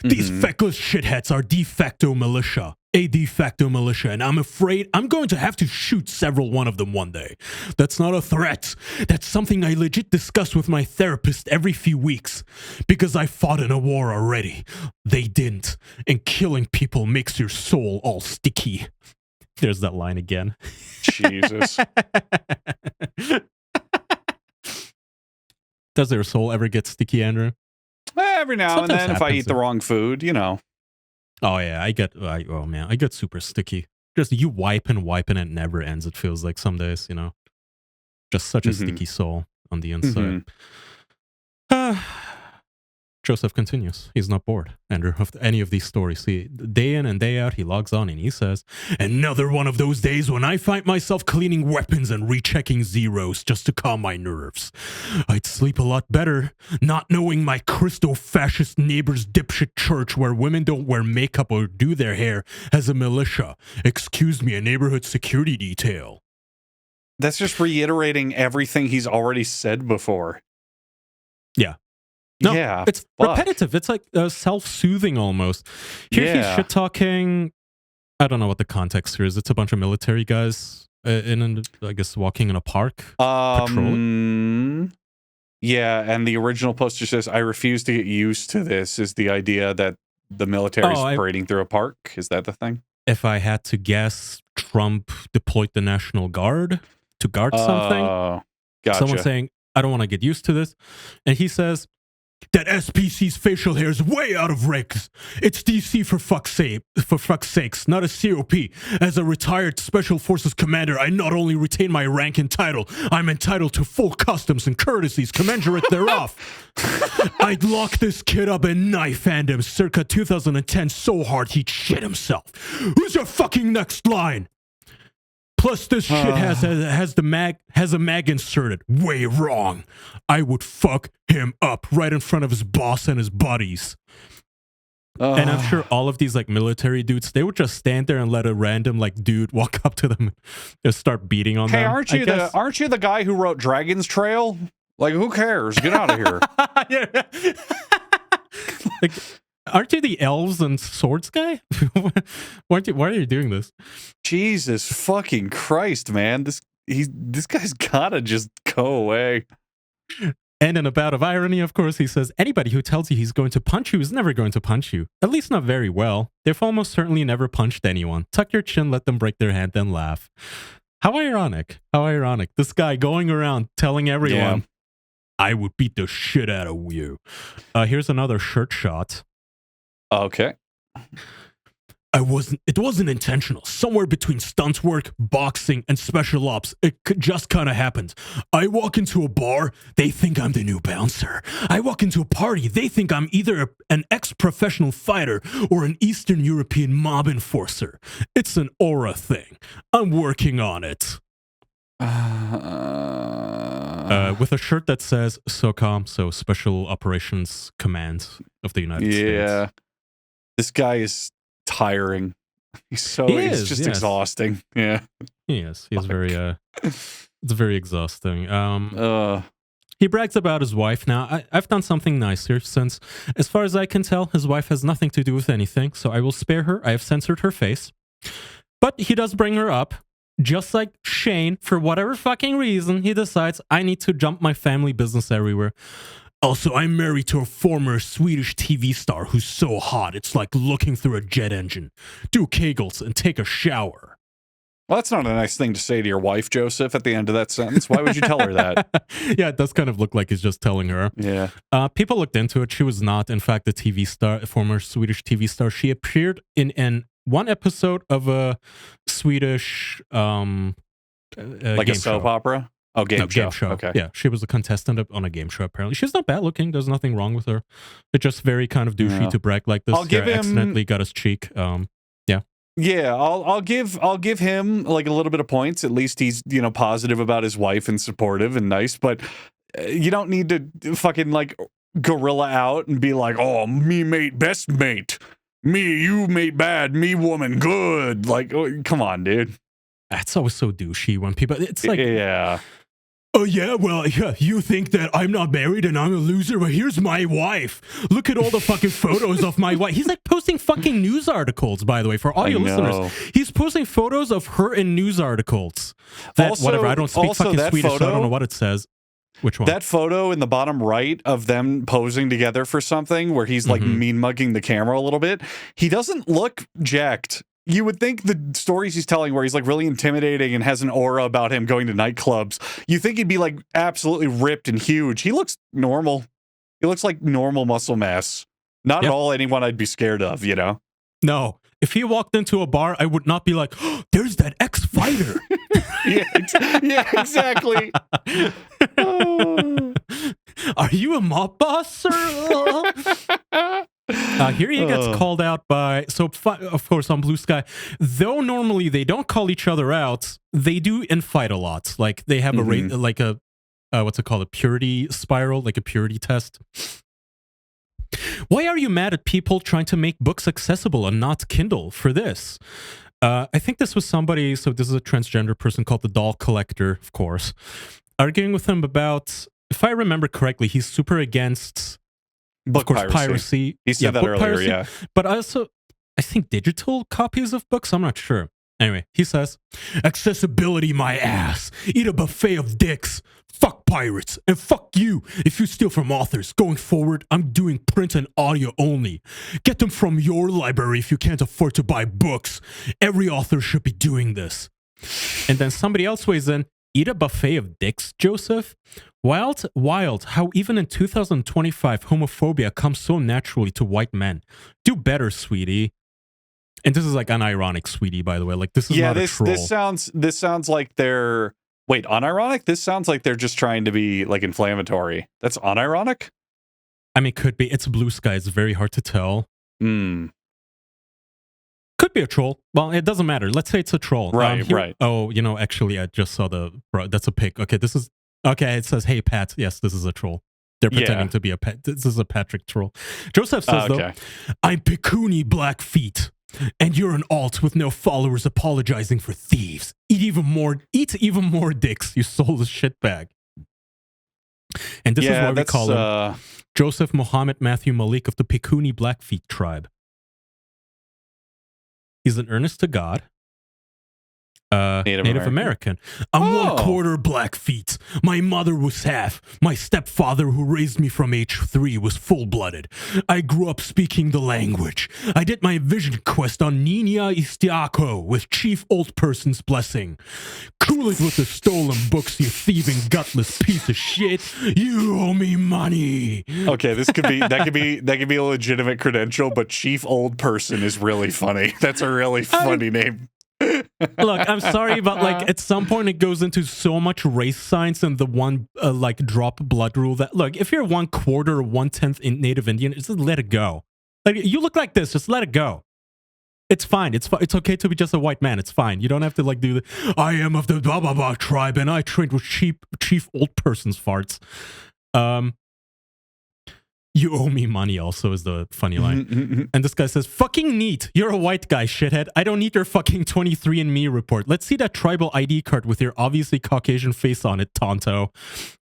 These feckless shitheads are de facto militia. A de facto militia, and I'm afraid I'm going to have to shoot one of them one day. That's not a threat. That's something I legit discuss with my therapist every few weeks. Because I fought in a war already. They didn't. And killing people makes your soul all sticky. There's that line again. Jesus. Does their soul ever get sticky, Andrew? Every now and then, if I eat the wrong food, you know. Oh yeah, I get super sticky. Just you wipe and it never ends. It feels like some days, you know. Just such a sticky soul on the inside. Joseph continues. He's not bored, Andrew, of any of these stories. See, day in and day out, he logs on and he says, another one of those days when I find myself cleaning weapons and rechecking zeros just to calm my nerves. I'd sleep a lot better not knowing my Christo-fascist neighbor's dipshit church where women don't wear makeup or do their hair has a militia. Excuse me, a neighborhood security detail. That's just reiterating everything he's already said before. Yeah. No, it's repetitive. It's like self-soothing almost. Here he's shit-talking. I don't know what the context here is. It's a bunch of military guys I guess, walking in a park, patrolling. Yeah, and the original poster says, "I refuse to get used to this." Is the idea that the military is parading through a park? Is that the thing? If I had to guess, Trump deployed the National Guard to guard something. Gotcha. Someone saying, "I don't want to get used to this," and he says, "That SPC's facial hair is way out of ranks. It's DC for fuck's sakes, not a COP. As a retired Special Forces commander, I not only retain my rank and title, I'm entitled to full customs and courtesies commensurate thereof. I'd lock this kid up and knife hand him circa 2010 so hard he'd shit himself. Who's your fucking next line? Plus, this shit has a mag inserted. Way wrong. I would fuck him up right in front of his boss and his buddies." And I'm sure all of these like military dudes, they would just stand there and let a random like dude walk up to them and start beating on them. Hey, aren't you the guy who wrote Dragon's Trail? Like, who cares? Get out of here. Like, aren't you the elves and swords guy? Why are you doing this? Jesus fucking Christ, man. This guy's gotta just go away. And in a bout of irony, of course, he says, "Anybody who tells you he's going to punch you is never going to punch you. At least not very well. They've almost certainly never punched anyone. Tuck your chin, let them break their hand, then laugh." How ironic. How ironic. This guy going around telling everyone, "I would beat the shit out of you." Here's another shirt shot. Okay. It wasn't intentional. Somewhere between stunt work, boxing, and special ops, it just kind of happened. I walk into a bar, they think I'm the new bouncer. I walk into a party, they think I'm either an ex-professional fighter or an Eastern European mob enforcer. It's an aura thing. I'm working on it. With a shirt that says SOCOM, so Special Operations Command of the United States. Yeah. This guy is tiring. He's just exhausting. Yeah. He is. He's very it's very exhausting. He brags about his wife. Now, I've done something nice here, since as far as I can tell, his wife has nothing to do with anything, so I will spare her. I have censored her face. But he does bring her up. Just like Shane, for whatever fucking reason, he decides, I need to jump my family business everywhere. Also, I'm married to a former Swedish TV star who's so hot, it's like looking through a jet engine. Do kegels and take a shower. Well, that's not a nice thing to say to your wife, Joseph, at the end of that sentence. Why would you tell her that? Yeah, it does kind of look like he's just telling her. Yeah. People looked into it. She was not, in fact, a TV star, a former Swedish TV star. She appeared in one episode of a Swedish like a soap opera? Oh, game show. Okay. Yeah, she was a contestant on a game show, apparently. She's not bad looking. There's nothing wrong with her. It's just very kind of douchey to brag like this. I'll give him... accidentally got his cheek. Yeah, I'll give him like a little bit of points. At least he's, positive about his wife and supportive and nice. But you don't need to fucking like gorilla out and be like, oh, me mate, best mate. Me, you mate bad. Me, woman, good. Like, oh, come on, dude. That's always so douchey when people... It's like... Yeah. Oh, yeah, well, yeah, you think that I'm not married and I'm a loser? Well, here's my wife. Look at all the fucking photos of my wife. He's like posting fucking news articles, by the way, for all your listeners. He's posting photos of her in news articles. Whatever, I don't speak fucking Swedish, so I don't know what it says. Which one? That photo in the bottom right of them posing together for something where he's like mean mugging the camera a little bit. He doesn't look jacked. You would think the stories he's telling where he's like really intimidating and has an aura about him going to nightclubs, you think he'd be like absolutely ripped and huge. He looks normal. He looks like normal muscle mass. Not at all anyone I'd be scared of, No. If he walked into a bar, I would not be like, oh, there's that ex-fighter. yeah, exactly. Are you a mob boss, sir? Here he gets called out by, of course, on Blue Sky, though normally they don't call each other out, they do infight a lot. Like, they have a rate, like a, what's it called, a purity spiral, like a purity test. Why are you mad at people trying to make books accessible and not Kindle for this? I think this was somebody, so this is a transgender person called the Doll Collector, of course, arguing with him about, if I remember correctly, he's super against... Book piracy. He said that earlier, piracy, but also, I think digital copies of books, I'm not sure. Anyway, he says, accessibility my ass. Eat a buffet of dicks. Fuck pirates. And fuck you if you steal from authors. Going forward, I'm doing print and audio only. Get them from your library if you can't afford to buy books. Every author should be doing this. And then somebody else weighs in, eat a buffet of dicks, Joseph? Wild how even in 2025 homophobia comes so naturally to white men. Do better, sweetie. And this is like unironic, sweetie, by the way. Like, this is not a troll. This sounds like they're... Wait, unironic? This sounds like they're just trying to be, like, inflammatory. That's unironic? I mean, could be. It's blue sky. It's very hard to tell. Could be a troll. Well, it doesn't matter. Let's say it's a troll. Right. Oh, you know, actually, I just saw that's a pic. Okay, this is... Okay, it says, hey, Pat. Yes, this is a troll. They're pretending to be a pet. This is a Patrick troll. Joseph says, though, I'm Pikuni Blackfeet. And you're an alt with no followers apologizing for thieves. Eat even more dicks, you soulless shitbag. And this is why we call him Joseph Muhammad Matthew Malik of the Pikuni Blackfeet tribe. He's an earnest to God. Native American. I'm 1/4 Blackfeet. My mother was half. My stepfather, who raised me from age 3, was full-blooded. I grew up speaking the language. I did my vision quest on Ninia Istiako with Chief Old Person's blessing. Cool it with the stolen books, you thieving, gutless piece of shit. You owe me money. Okay, that could be a legitimate credential, but Chief Old Person is really funny. That's a really funny name. Look, I'm sorry, but like at some point it goes into so much race science and the one like drop blood rule that look, if you're 1/4 or 1/10 in Native Indian, just let it go. Like you look like this, just let it go. It's fine. It's okay to be just a white man. It's fine. You don't have to like do the I am of the blah blah blah tribe and I trained with chief old person's farts. You owe me money also is the funny line. And this guy says, fucking neat. You're a white guy, shithead. I don't need your fucking 23andMe report. Let's see that tribal ID card with your obviously Caucasian face on it, Tonto.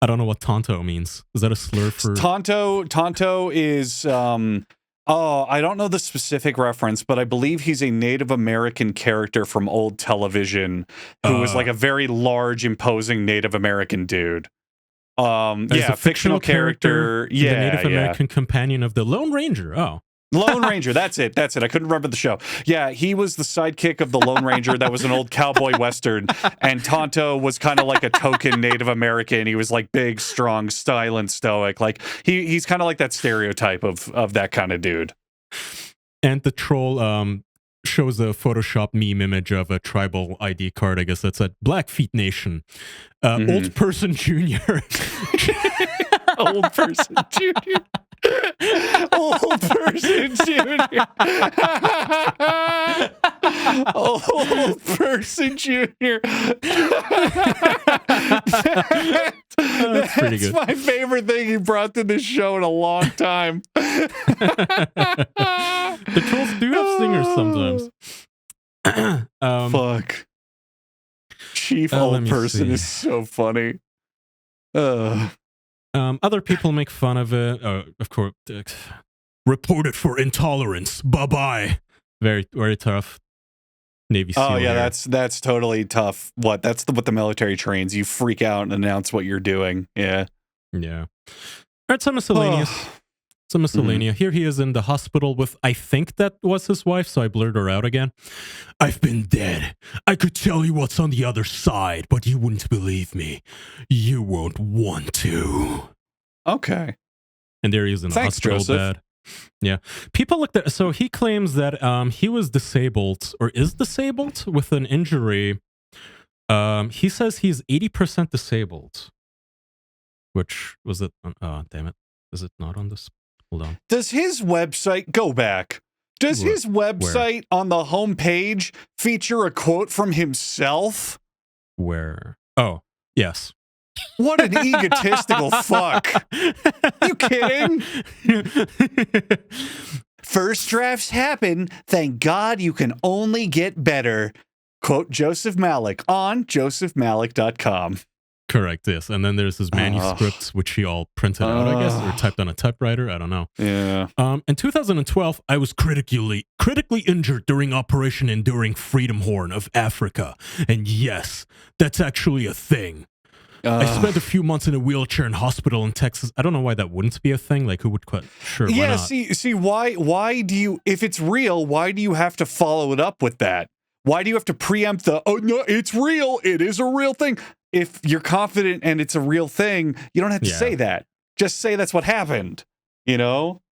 I don't know what Tonto means. Is that a slur for... Tonto is... I don't know the specific reference, but I believe he's a Native American character from old television who was like a very large, imposing Native American dude. A fictional character, the Native American companion of the Lone Ranger. Lone Ranger, that's it. I couldn't remember the show. Yeah, he was the sidekick of the Lone Ranger. That was an old cowboy western, and Tonto was kind of like a token Native American. He was like big, strong, silent, stoic. Like he's kind of like that stereotype of that kind of dude. And the troll shows a Photoshop meme image of a tribal ID card. I guess that's at Blackfeet Nation. Old Person Junior. Old Person Junior. Old Person Junior. Old Person Junior. That's pretty good. That's my favorite thing he brought to this show in a long time. The trolls do have singers sometimes. Fuck. Chief Old Person is so funny. Other people make fun of it. Of course. Reported for intolerance. Bye-bye. Very, very tough. Navy SEAL. Oh, yeah, that's totally tough. That's what the military trains. You freak out and announce what you're doing. Yeah. Yeah. All right, some miscellaneous. Some miscellanea. Here he is in the hospital with, I think that was his wife, so I blurred her out again. I've been dead. I could tell you what's on the other side, but you wouldn't believe me. You won't want to. Okay. And there he is in the hospital bed. Yeah. People looked at, so he claims that he was disabled, or is disabled, with an injury. He says he's 80% disabled. Which, was it, damn it. Is it not on this? Hold on. Does his website, go back, does his website on the homepage feature a quote from himself? Where? Oh, yes. What an egotistical fuck. You kidding? First drafts happen. Thank God you can only get better. Quote Joseph Malik on josephmalik.com. Correct, yes. And then there's his manuscripts, which he all printed out, I guess, or typed on a typewriter. I don't know. Yeah. In 2012, I was critically injured during Operation Enduring Freedom Horn of Africa. And yes, that's actually a thing. I spent a few months in a wheelchair in hospital in Texas. I don't know why that wouldn't be a thing. Like, who would quit? Sure, why not? See, why do you, if it's real, why do you have to follow it up with that? Why do you have to preempt oh, no, it's real. It is a real thing. If you're confident and it's a real thing, you don't have to say that. Just say that's what happened. You know?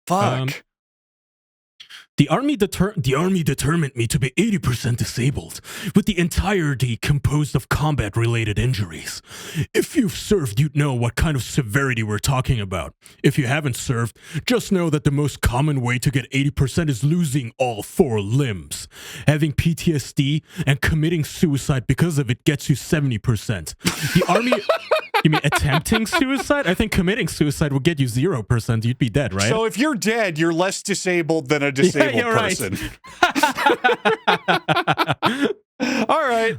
Fuck. The army determined me to be 80% disabled, with the entirety composed of combat-related injuries. If you've served, you'd know what kind of severity we're talking about. If you haven't served, just know that the most common way to get 80% is losing all 4 limbs. Having PTSD and committing suicide because of it gets you 70%. The army... You mean attempting suicide? I think committing suicide will get you 0%. You'd be dead, right? So if you're dead, you're less disabled than a disabled person. All right.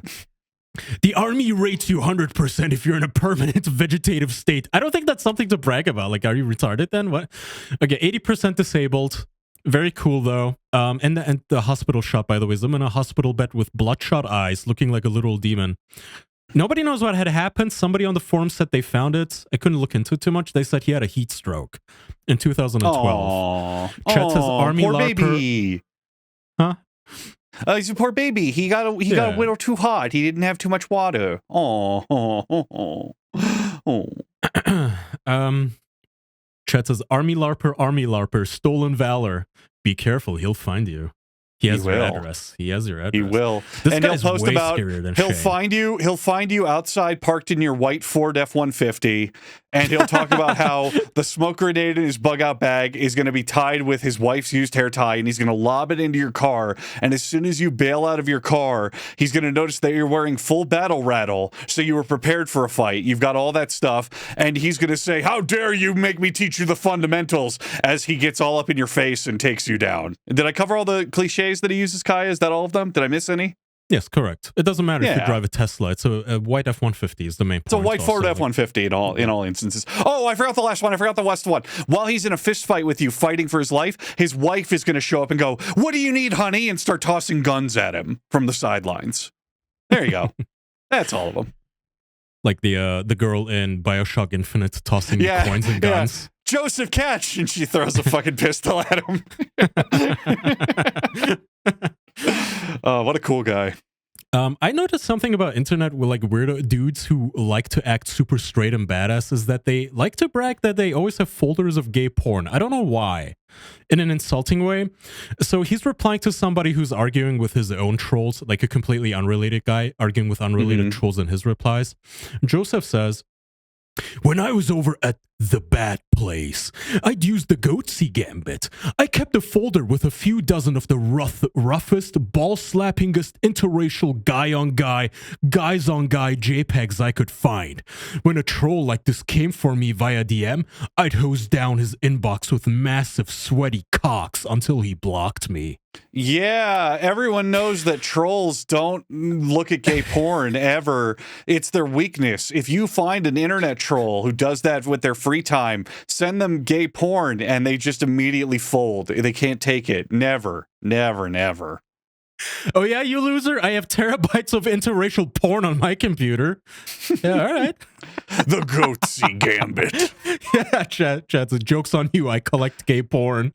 The army rates you 100% if you're in a permanent vegetative state. I don't think that's something to brag about. Like, are you retarded then? What? Okay, 80% disabled. Very cool, though. And the hospital shot, by the way, is I'm in a hospital bed with bloodshot eyes, looking like a little demon. Nobody knows what had happened. Somebody on the forum said they found it. I couldn't look into it too much. They said he had a heat stroke in 2012. Chet says Army poor LARPer. Baby. Huh? He's a poor baby. He got a little too hot. He didn't have too much water. Chet says Army LARPer, stolen valor. Be careful, he'll find you. He has your address. He has your address. He will. This and guy's he'll post way about scarier than he'll Shane. find you outside parked in your white Ford F-150, and he'll talk about how the smoke grenade in his bug out bag is going to be tied with his wife's used hair tie, and he's going to lob it into your car, and as soon as you bail out of your car, he's going to notice that you're wearing full battle rattle, so you were prepared for a fight. You've got all that stuff, and he's going to say, "How dare you make me teach you the fundamentals," as he gets all up in your face and takes you down. Did I cover all the cliches that he uses, Kaya? Is that all of them? Did I miss any? Yes, correct. It doesn't matter if you drive a Tesla. It's a white F-150 is the main point. It's a white Ford F-150 in all instances. Oh, I forgot the last one. I forgot the last one. While he's in a fist fight with you, fighting for his life, his wife is going to show up and go, "What do you need, honey?" and start tossing guns at him from the sidelines. There you go. That's all of them. Like the girl in BioShock Infinite tossing coins and guns. Yeah. Joseph, catch! And she throws a fucking pistol at him. Oh, what a cool guy. I noticed something about internet with like weirdo dudes who like to act super straight and badass is that they like to brag that they always have folders of gay porn. I don't know why. In an insulting way. So he's replying to somebody who's arguing with his own trolls, like a completely unrelated guy arguing with unrelated trolls in his replies. Joseph says, "When I was over at the Bat Place, I'd used the Goatsy Gambit. I kept a folder with a few dozen of the roughest, ball-slappingest interracial guy-on-guy, guys-on-guy JPEGs I could find. When a troll like this came for me via DM, I'd hose down his inbox with massive, sweaty cocks until he blocked me." Yeah, everyone knows that trolls don't look at gay porn ever. It's their weakness. If you find an internet troll who does that with their free time, send them gay porn and they just immediately fold. They can't take it. Never, never, never. Oh yeah, you loser? I have terabytes of interracial porn on my computer. Yeah, all right. The Goatsy Gambit. Yeah, chat's a joke's on you. I collect gay porn.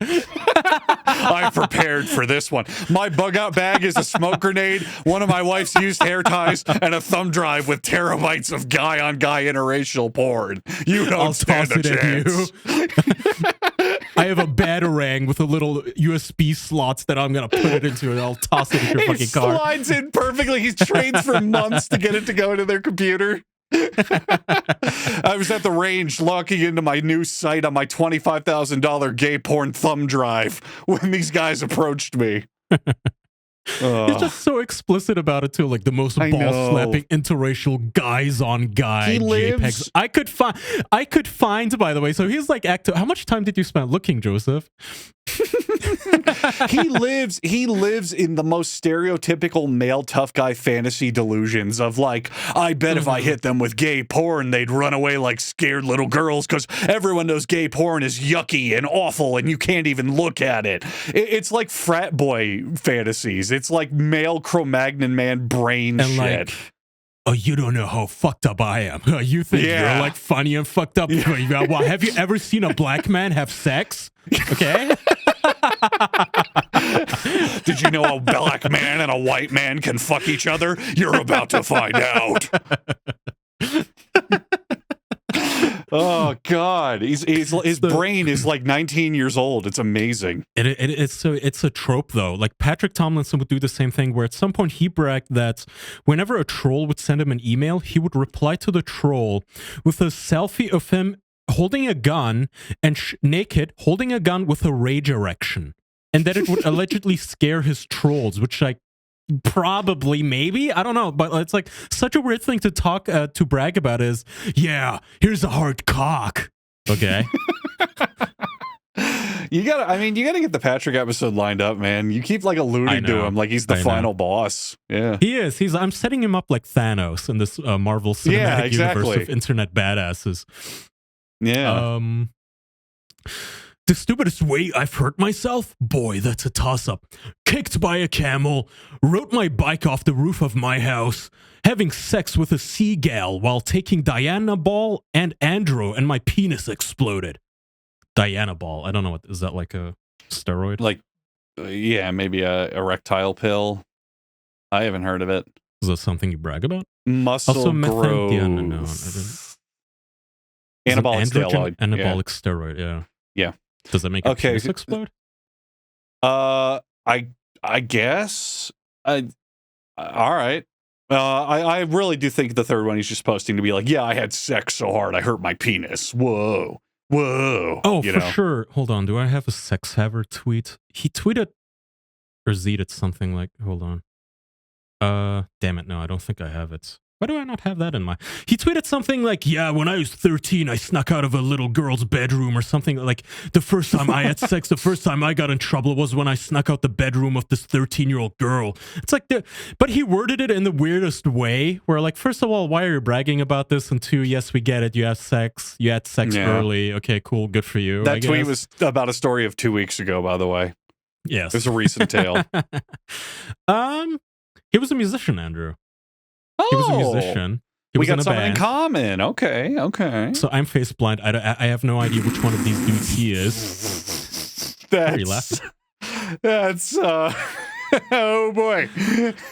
I prepared for this one. My bug out bag is a smoke grenade, one of my wife's used hair ties, and a thumb drive with terabytes of guy-on-guy interracial porn. You don't stand a chance. I have a Batarang with a little USB slots that I'm going to put it into, and I'll toss it in your fucking car. It slides in perfectly. He's trained for months to get it to go into their computer. I was at the range logging into my new site on my $25,000 gay porn thumb drive when these guys approached me. He's just so explicit about it too, like the most ball-slapping interracial guys-on-guy JPEGs I could find. By the way, so he's like, how much time did you spend looking, Joseph? he lives in the most stereotypical male tough guy fantasy delusions of like, I bet if I hit them with gay porn, they'd run away like scared little girls because everyone knows gay porn is yucky and awful and you can't even look at it. It's like frat boy fantasies. It's like male Cro-Magnon man brain and shit. Like, oh, you don't know how fucked up I am. You think you're like funny and fucked up. Yeah. Well, have you ever seen a black man have sex? Okay. Did you know a black man and a white man can fuck each other? You're about to find out. Oh God, his brain is like 19 years old. It's amazing. It's a trope though. Like Patrick Tomlinson would do the same thing, where at some point he bragged that whenever a troll would send him an email, he would reply to the troll with a selfie of him holding a gun and naked, holding a gun with a rage erection, and that it would allegedly scare his trolls, which like. Probably, maybe, I don't know, but it's like such a weird thing to talk to brag about is, yeah, here's a hard cock. Okay. you gotta get the Patrick episode lined up, man. You keep like alluding to him like he's the final boss. Yeah, he is. I'm setting him up like Thanos in this Marvel Cinematic Universe of internet badasses. Yeah. The stupidest way I've hurt myself? Boy, that's a toss-up. Kicked by a camel, rode my bike off the roof of my house, having sex with a seagull while taking Diana Ball and Andro, and my penis exploded. Diana Ball, I don't know, is that like a steroid? Like, yeah, maybe a erectile pill. I haven't heard of it. Is that something you brag about? Muscle also, growth. No, anabolic steroid. Anabolic steroid, yeah. Yeah. Does that make a penis explode? I guess. All right. I really do think the third one he's just posting to be like, yeah, I had sex so hard I hurt my penis. Whoa. Oh, for sure. Hold on. Do I have a sex haver tweet? He tweeted or zeeted something like, hold on. Damn it. No, I don't think I have it. Why do I not have that in my... He tweeted something like, yeah, when I was 13, I snuck out of a little girl's bedroom or something. Like, the first time I had sex, the first time I got in trouble was when I snuck out the bedroom of this 13-year-old girl. It's like... But he worded it in the weirdest way, where like, first of all, why are you bragging about this? And two, yes, we get it. You have sex. You had sex early. Okay, cool. Good for you. That tweet was about a story of 2 weeks ago, by the way. Yes. It's a recent tale. He was a musician, Andrew. Oh, he was a musician. We got something in common. Okay. So I'm face blind. I have no idea which one of these dudes he is. That's oh boy.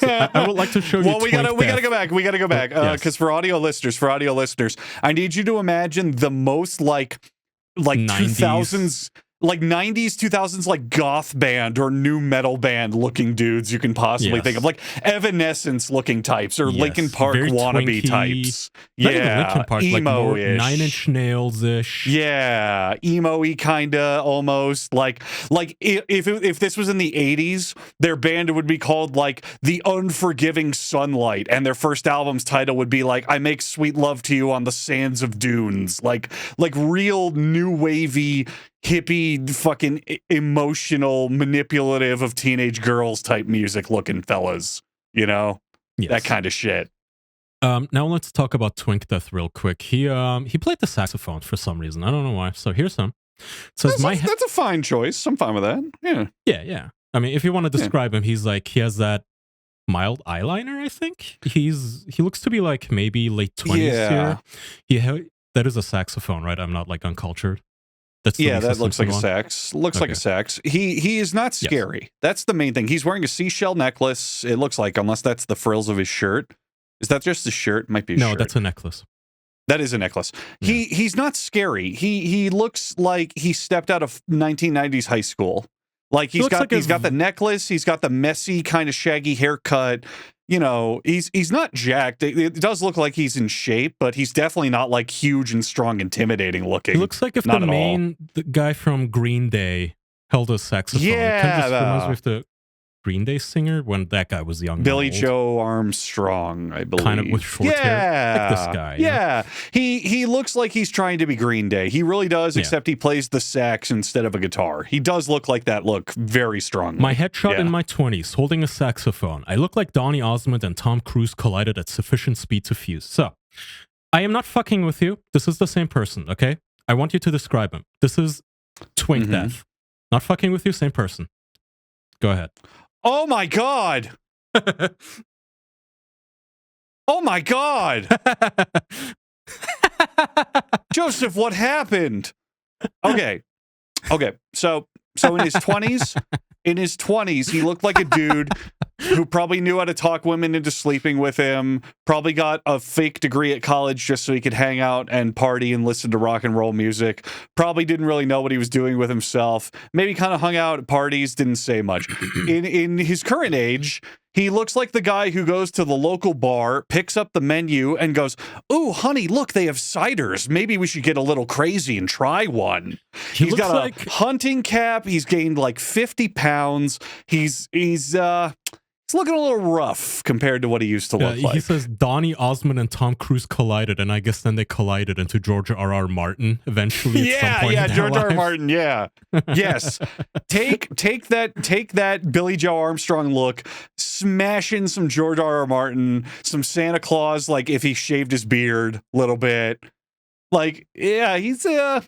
So I would like to show you. Well, we gotta go back. We gotta go back because for audio listeners, I need you to imagine the most like 2000s. Like 90s, 2000s, like goth band or new metal band looking dudes you can possibly think of. Like Evanescence looking types or Linkin Park very wannabe twinky. Types. Not even Linkin Park, emo-ish. Like 9 Inch Nails-ish. Yeah, emo-y kinda almost. Like if this was in the 80s, their band would be called like The Unforgiving Sunlight, and their first album's title would be like I Make Sweet Love to You on the Sands of Dunes. Like real new wavy hippie fucking emotional manipulative of teenage girls type music looking fellas, you know? Yes. That kind of shit. Now let's talk about Twink Death real quick. He played the saxophone for some reason. I don't know why. So here's some. Says that's a fine choice. I'm fine with that. Yeah. I mean, if you want to describe him, he's like he has that mild eyeliner, I think. He looks to be like maybe late 20s here. That is a saxophone, right? I'm not like uncultured. That looks like a sax. Like a sax. He is not scary. Yes. That's the main thing. He's wearing a seashell necklace. It looks like, unless that's the frills of his shirt. Is that just the shirt? Might be a shirt. No, that's a necklace. That is a necklace. Yeah. He's not scary. He looks like he stepped out of 1990s high school. Like he's got the necklace. He's got the messy kind of shaggy haircut. You know, he's not jacked. It does look like he's in shape, but he's definitely not like huge and strong, intimidating looking. He looks like if the guy from Green Day held a saxophone. Yeah, it kind of just reminds me of the Green Day singer when that guy was young. Billy Joe Armstrong, I believe. Kind of with short hair. Like this guy. Yeah. He looks like he's trying to be Green Day. He really does, except he plays the sax instead of a guitar. He does look like that look very strongly. My headshot in my 20s, holding a saxophone. I look like Donny Osmond and Tom Cruise collided at sufficient speed to fuse. So, I am not fucking with you. This is the same person, okay? I want you to describe him. This is Twink Death. Not fucking with you, same person. Go ahead. Oh my God. Oh my God. Joseph, what happened? Okay. So in his 20s, he looked like a dude who probably knew how to talk women into sleeping with him, probably got a fake degree at college just so he could hang out and party and listen to rock and roll music, probably didn't really know what he was doing with himself, maybe kind of hung out at parties, didn't say much. In his current age, he looks like the guy who goes to the local bar, picks up the menu, and goes, "Ooh, honey, look, they have ciders. Maybe we should get a little crazy and try one." He's got a hunting cap. He's gained like 50 pounds. He's looking a little rough compared to what he used to look like. He says Donny Osmond and Tom Cruise collided, and I guess then they collided into George R.R. Martin eventually. George R.R. Martin. Yeah, yes. Take that Billy Joe Armstrong look, smash in some George R.R. Martin, some Santa Claus, like if he shaved his beard a little bit. Like, yeah, he's a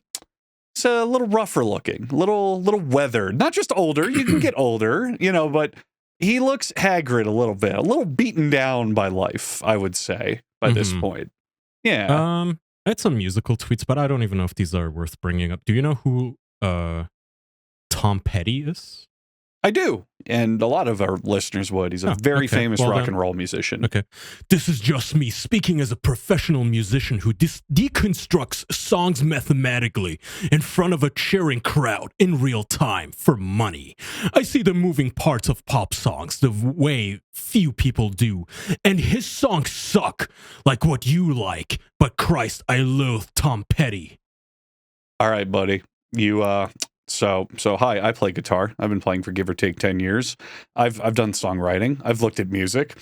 little rougher looking, little weathered. Not just older. You can get older, but he looks haggard a little bit, a little beaten down by life, I would say, by this point. Yeah. I had some musical tweets, but I don't even know if these are worth bringing up. Do you know who Tom Petty is? I do, and a lot of our listeners would. He's a very famous rock and roll musician. Okay. This is just me speaking as a professional musician who deconstructs songs mathematically in front of a cheering crowd in real time for money. I see the moving parts of pop songs the way few people do, and his songs suck like what you like, but Christ, I loathe Tom Petty. All right, buddy. So hi, I play guitar. I've been playing for give or take 10 years. I've done songwriting. I've looked at music.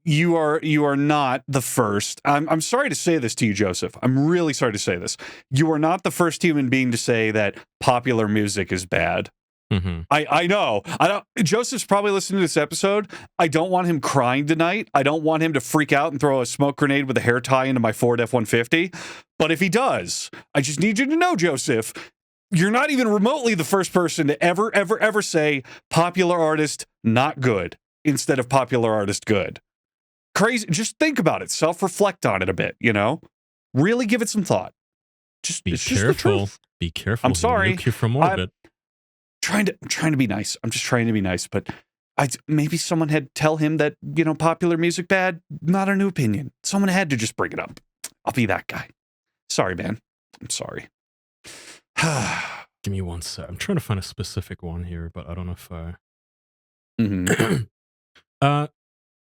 You are not the first. I'm sorry to say this to you, Joseph. I'm really sorry to say this. You are not the first human being to say that popular music is bad. I know. Joseph's probably listening to this episode. I don't want him crying tonight. I don't want him to freak out and throw a smoke grenade with a hair tie into my Ford F-150. But if he does, I just need you to know, Joseph, you're not even remotely the first person to ever say popular artist not good instead of popular artist good. Crazy. Just think about it. Self-reflect on it a bit, Really give it some thought. Be careful. Be careful. I'm sorry. Nuke you from orbit. I'm trying to be nice. I'm just trying to be nice, but maybe someone had tell him that, popular music bad, not a new opinion. Someone had to just bring it up. I'll be that guy. Sorry, man. I'm sorry. Give me one sec. I'm trying to find a specific one here, but I don't know if I...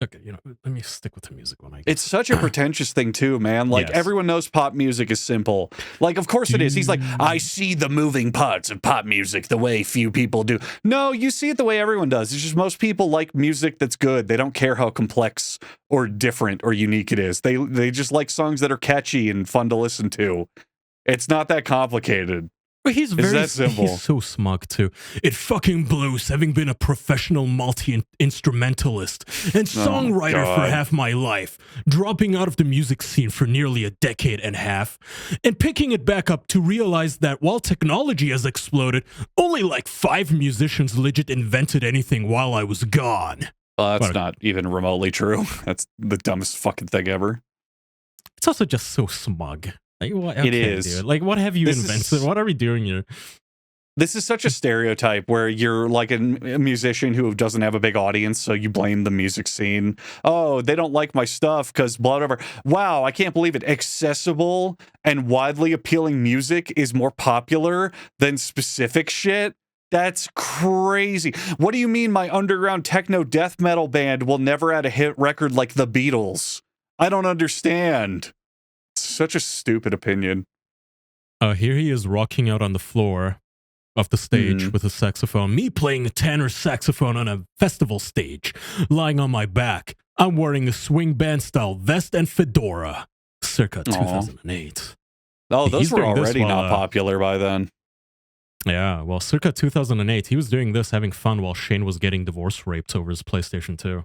Okay, let me stick with the music one, I guess. It's such a pretentious thing, too, man. Like, everyone knows pop music is simple. Like, of course it is. He's like, I see the moving parts of pop music the way few people do. No, you see it the way everyone does. It's just most people like music that's good. They don't care how complex or different or unique it is. They just like songs that are catchy and fun to listen to. It's not that complicated. But he's that simple. He's so smug too. It fucking blows having been a professional multi-instrumentalist and songwriter for half my life, dropping out of the music scene for nearly a decade and a half, and picking it back up to realize that while technology has exploded, only like 5 musicians legit invented anything while I was gone. That's not even remotely true. That's the dumbest fucking thing ever. It's also just so smug. Like, it is. Dude. Like, what have you invented? What are we doing here? This is such a stereotype where you're like a musician who doesn't have a big audience, so you blame the music scene. Oh, they don't like my stuff because whatever. Wow, I can't believe it. Accessible and widely appealing music is more popular than specific shit. That's crazy. What do you mean my underground techno death metal band will never add a hit record like the Beatles? I don't understand. Such a stupid opinion. Here he is rocking out on the floor of the stage with a saxophone. Me playing a tenor saxophone on a festival stage, lying on my back. I'm wearing a swing band style vest and fedora. Circa 2008. Oh, those were already not popular by then. Yeah, well, circa 2008, he was doing this, having fun while Shane was getting divorce raped over his PlayStation 2.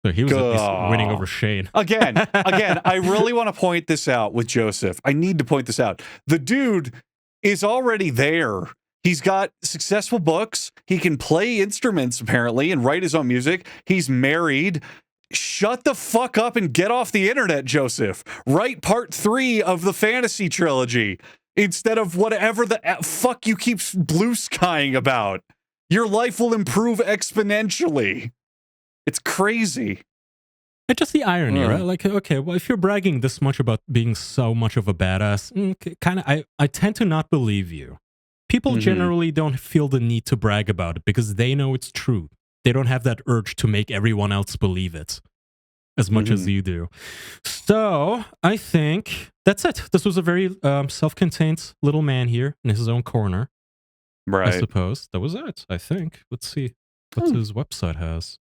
So he was at least winning over Shane. Again, I really want to point this out with Joseph. I need to point this out. The dude is already there. He's got successful books. He can play instruments, apparently, and write his own music. He's married. Shut the fuck up and get off the internet, Joseph. Write part 3 of the fantasy trilogy instead of whatever the fuck you keep blue skying about. Your life will improve exponentially. It's crazy. It's just the irony, right? Like, okay, well, if you're bragging this much about being so much of a badass, I tend to not believe you. People generally don't feel the need to brag about it because they know it's true. They don't have that urge to make everyone else believe it as much as you do. So I think that's it. This was a very self-contained little man here in his own corner. Right. I suppose. That was it, I think. Let's see what his website has.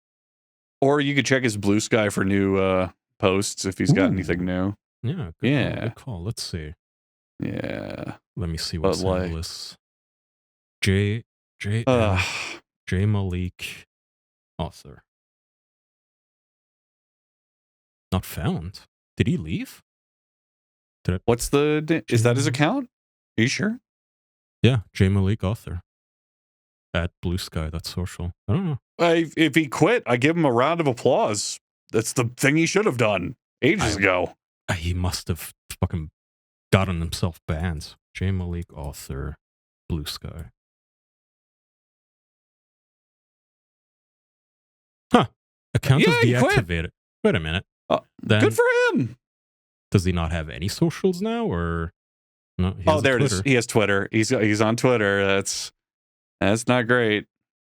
Or you could check his Blue Sky for new posts if he's got anything new. Yeah. Good call. Let's see. Yeah. Let me see what's on the list. J. Malik, author. Not found. Did he leave? What's is that his account? Are you sure? Yeah, J. Malik, author. At Blue Sky, that's social. I don't know. If he quit, I give him a round of applause. That's the thing he should have done ages ago. He must have fucking gotten himself banned. J. Malik, author, Blue Sky. Huh. Account is deactivated. Wait a minute. Good for him. Does he not have any socials now, or no? There it is. He has Twitter. He's on Twitter. That's not great.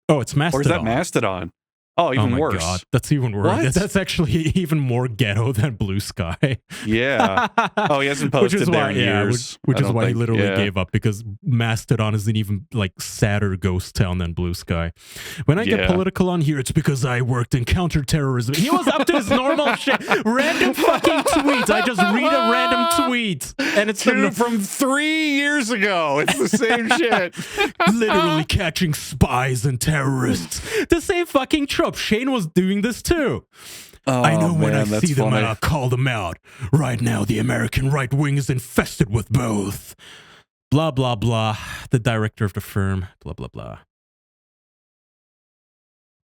Oh, it's Mastodon. Or is that Mastodon? Oh, even worse. God, that's even worse. That's actually even more ghetto than Blue Sky. Yeah. Oh, he hasn't posted there in years. Which is why he literally gave up, because Mastodon is an even like sadder ghost town than Blue Sky. When I get political on here, it's because I worked in counterterrorism. He was up to his normal shit. Random fucking tweets. I just read a random tweet, and it's from 3 years ago. It's the same shit. Literally catching spies and terrorists. The same fucking trope. Shane was doing this too. I know when I see them, I'll call them out. Right now, the American right wing is infested with both. Blah, blah, blah. The director of the firm. Blah, blah, blah.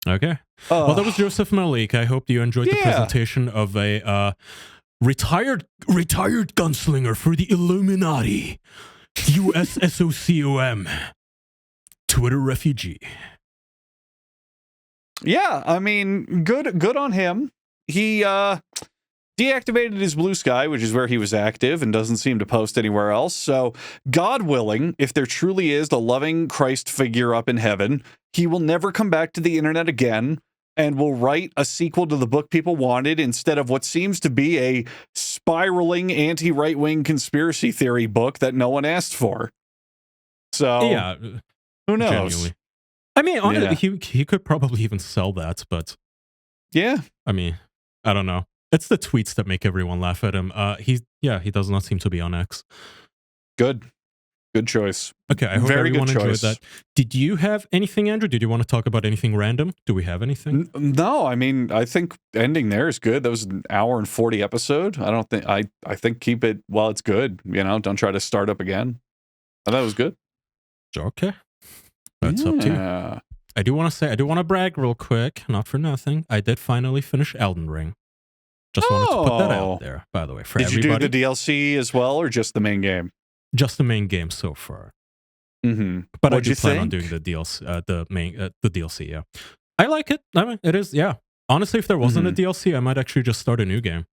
Okay. Well, that was Joseph Malik. I hope you enjoyed the presentation of a retired gunslinger for the Illuminati. USSOCOM. Twitter refugee. Yeah, I mean, good on him. He deactivated his Blue Sky, which is where he was active, and doesn't seem to post anywhere else. So, God willing, if there truly is the loving Christ figure up in heaven, he will never come back to the internet again and will write a sequel to the book people wanted instead of what seems to be a spiraling anti-right-wing conspiracy theory book that no one asked for. So, yeah, who knows? Genuinely. I mean, honestly, he could probably even sell that, but yeah, I mean, I don't know. It's the tweets that make everyone laugh at him. He does not seem to be on X. Good choice. Okay, I hope everyone enjoyed that. Did you have anything, Andrew? Did you want to talk about anything random? Do we have anything? No, I mean, I think ending there is good. That was an hour and 40 episode. I think keep it while it's good. Don't try to start up again. I thought it was good. Okay. That's up to you. I do want to brag real quick, not for nothing. I did finally finish Elden Ring. Just wanted to put that out there, by the way, for everybody. Did you do the DLC as well, or just the main game? Just the main game so far. Mm-hmm. But I do plan on doing the DLC, the DLC, yeah. I like it. I mean, it is, yeah. Honestly, if there wasn't a DLC, I might actually just start a new game.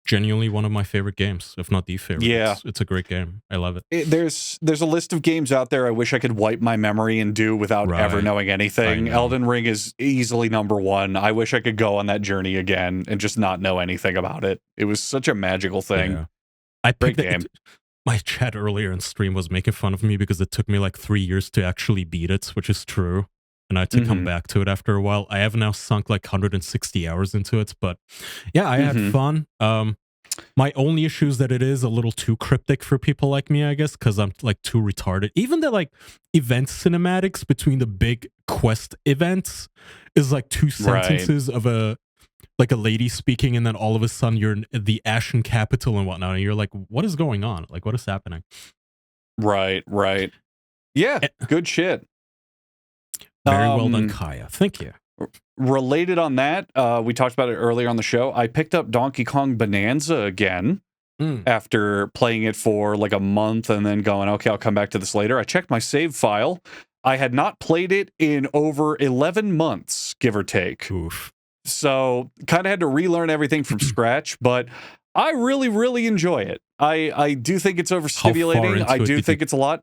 Genuinely one of my favorite games, if not the favorite. Yeah. It's a great game. I love it. There's a list of games out there I wish I could wipe my memory and do without ever knowing anything. Elden Ring is easily number one. I wish I could go on that journey again and just not know anything about it. It was such a magical thing. Yeah. Great game. my chat earlier in stream was making fun of me because it took me like 3 years to actually beat it, which is true. And I had to come back to it after a while. I have now sunk like 160 hours into it, but yeah, I had fun. My only issue is that it is a little too cryptic for people like me, I guess, because I'm like too retarded. Even the like event cinematics between the big quest events is like 2 sentences of a lady speaking, and then all of a sudden you're in the Ashen Capital and whatnot, and you're like, what is going on? Like, what is happening? Right. Yeah, good shit. Very well done, Kaya. Thank you. Related on that, we talked about it earlier on the show. I picked up Donkey Kong Bonanza again after playing it for like a month and then going, okay, I'll come back to this later. I checked my save file. I had not played it in over 11 months, give or take. Oof. So kind of had to relearn everything from scratch, but I really, really enjoy it. I do think it's overstimulating. I do think it's a lot.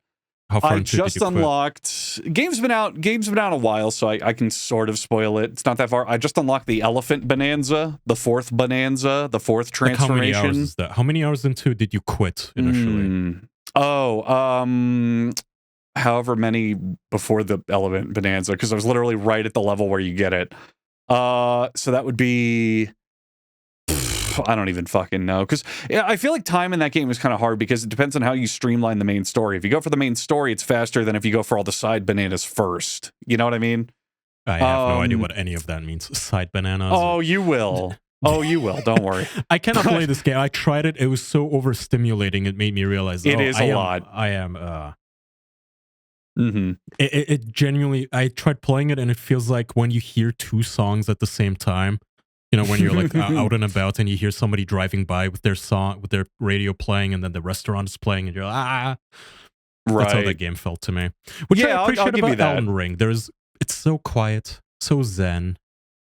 How far I just unlocked. Game's been out a while, so I can sort of spoil it. It's not that far. I just unlocked the Elephant Bonanza, the fourth Bonanza, the fourth transformation. Like how many hours is that? How many hours into did you quit initially? However many before the Elephant Bonanza, because I was literally right at the level where you get it. So that would be. I don't even fucking know, because I feel like time in that game is kind of hard because it depends on how you streamline the main story. If you go for the main story, it's faster than if you go for all the side bananas first. You know what I mean? I have no idea what any of that means. Side bananas. Oh, you will. Don't worry. I cannot play this game. I tried it. It was so overstimulating. It made me realize it is a lot. I am. It genuinely. I tried playing it, and it feels like when you hear 2 songs at the same time. You know, when you're like out and about and you hear somebody driving by with their song, with their radio playing, and then the restaurant is playing, and you're like, Right. That's how that game felt to me. Which I appreciate about Elden Ring. It's so quiet, so zen.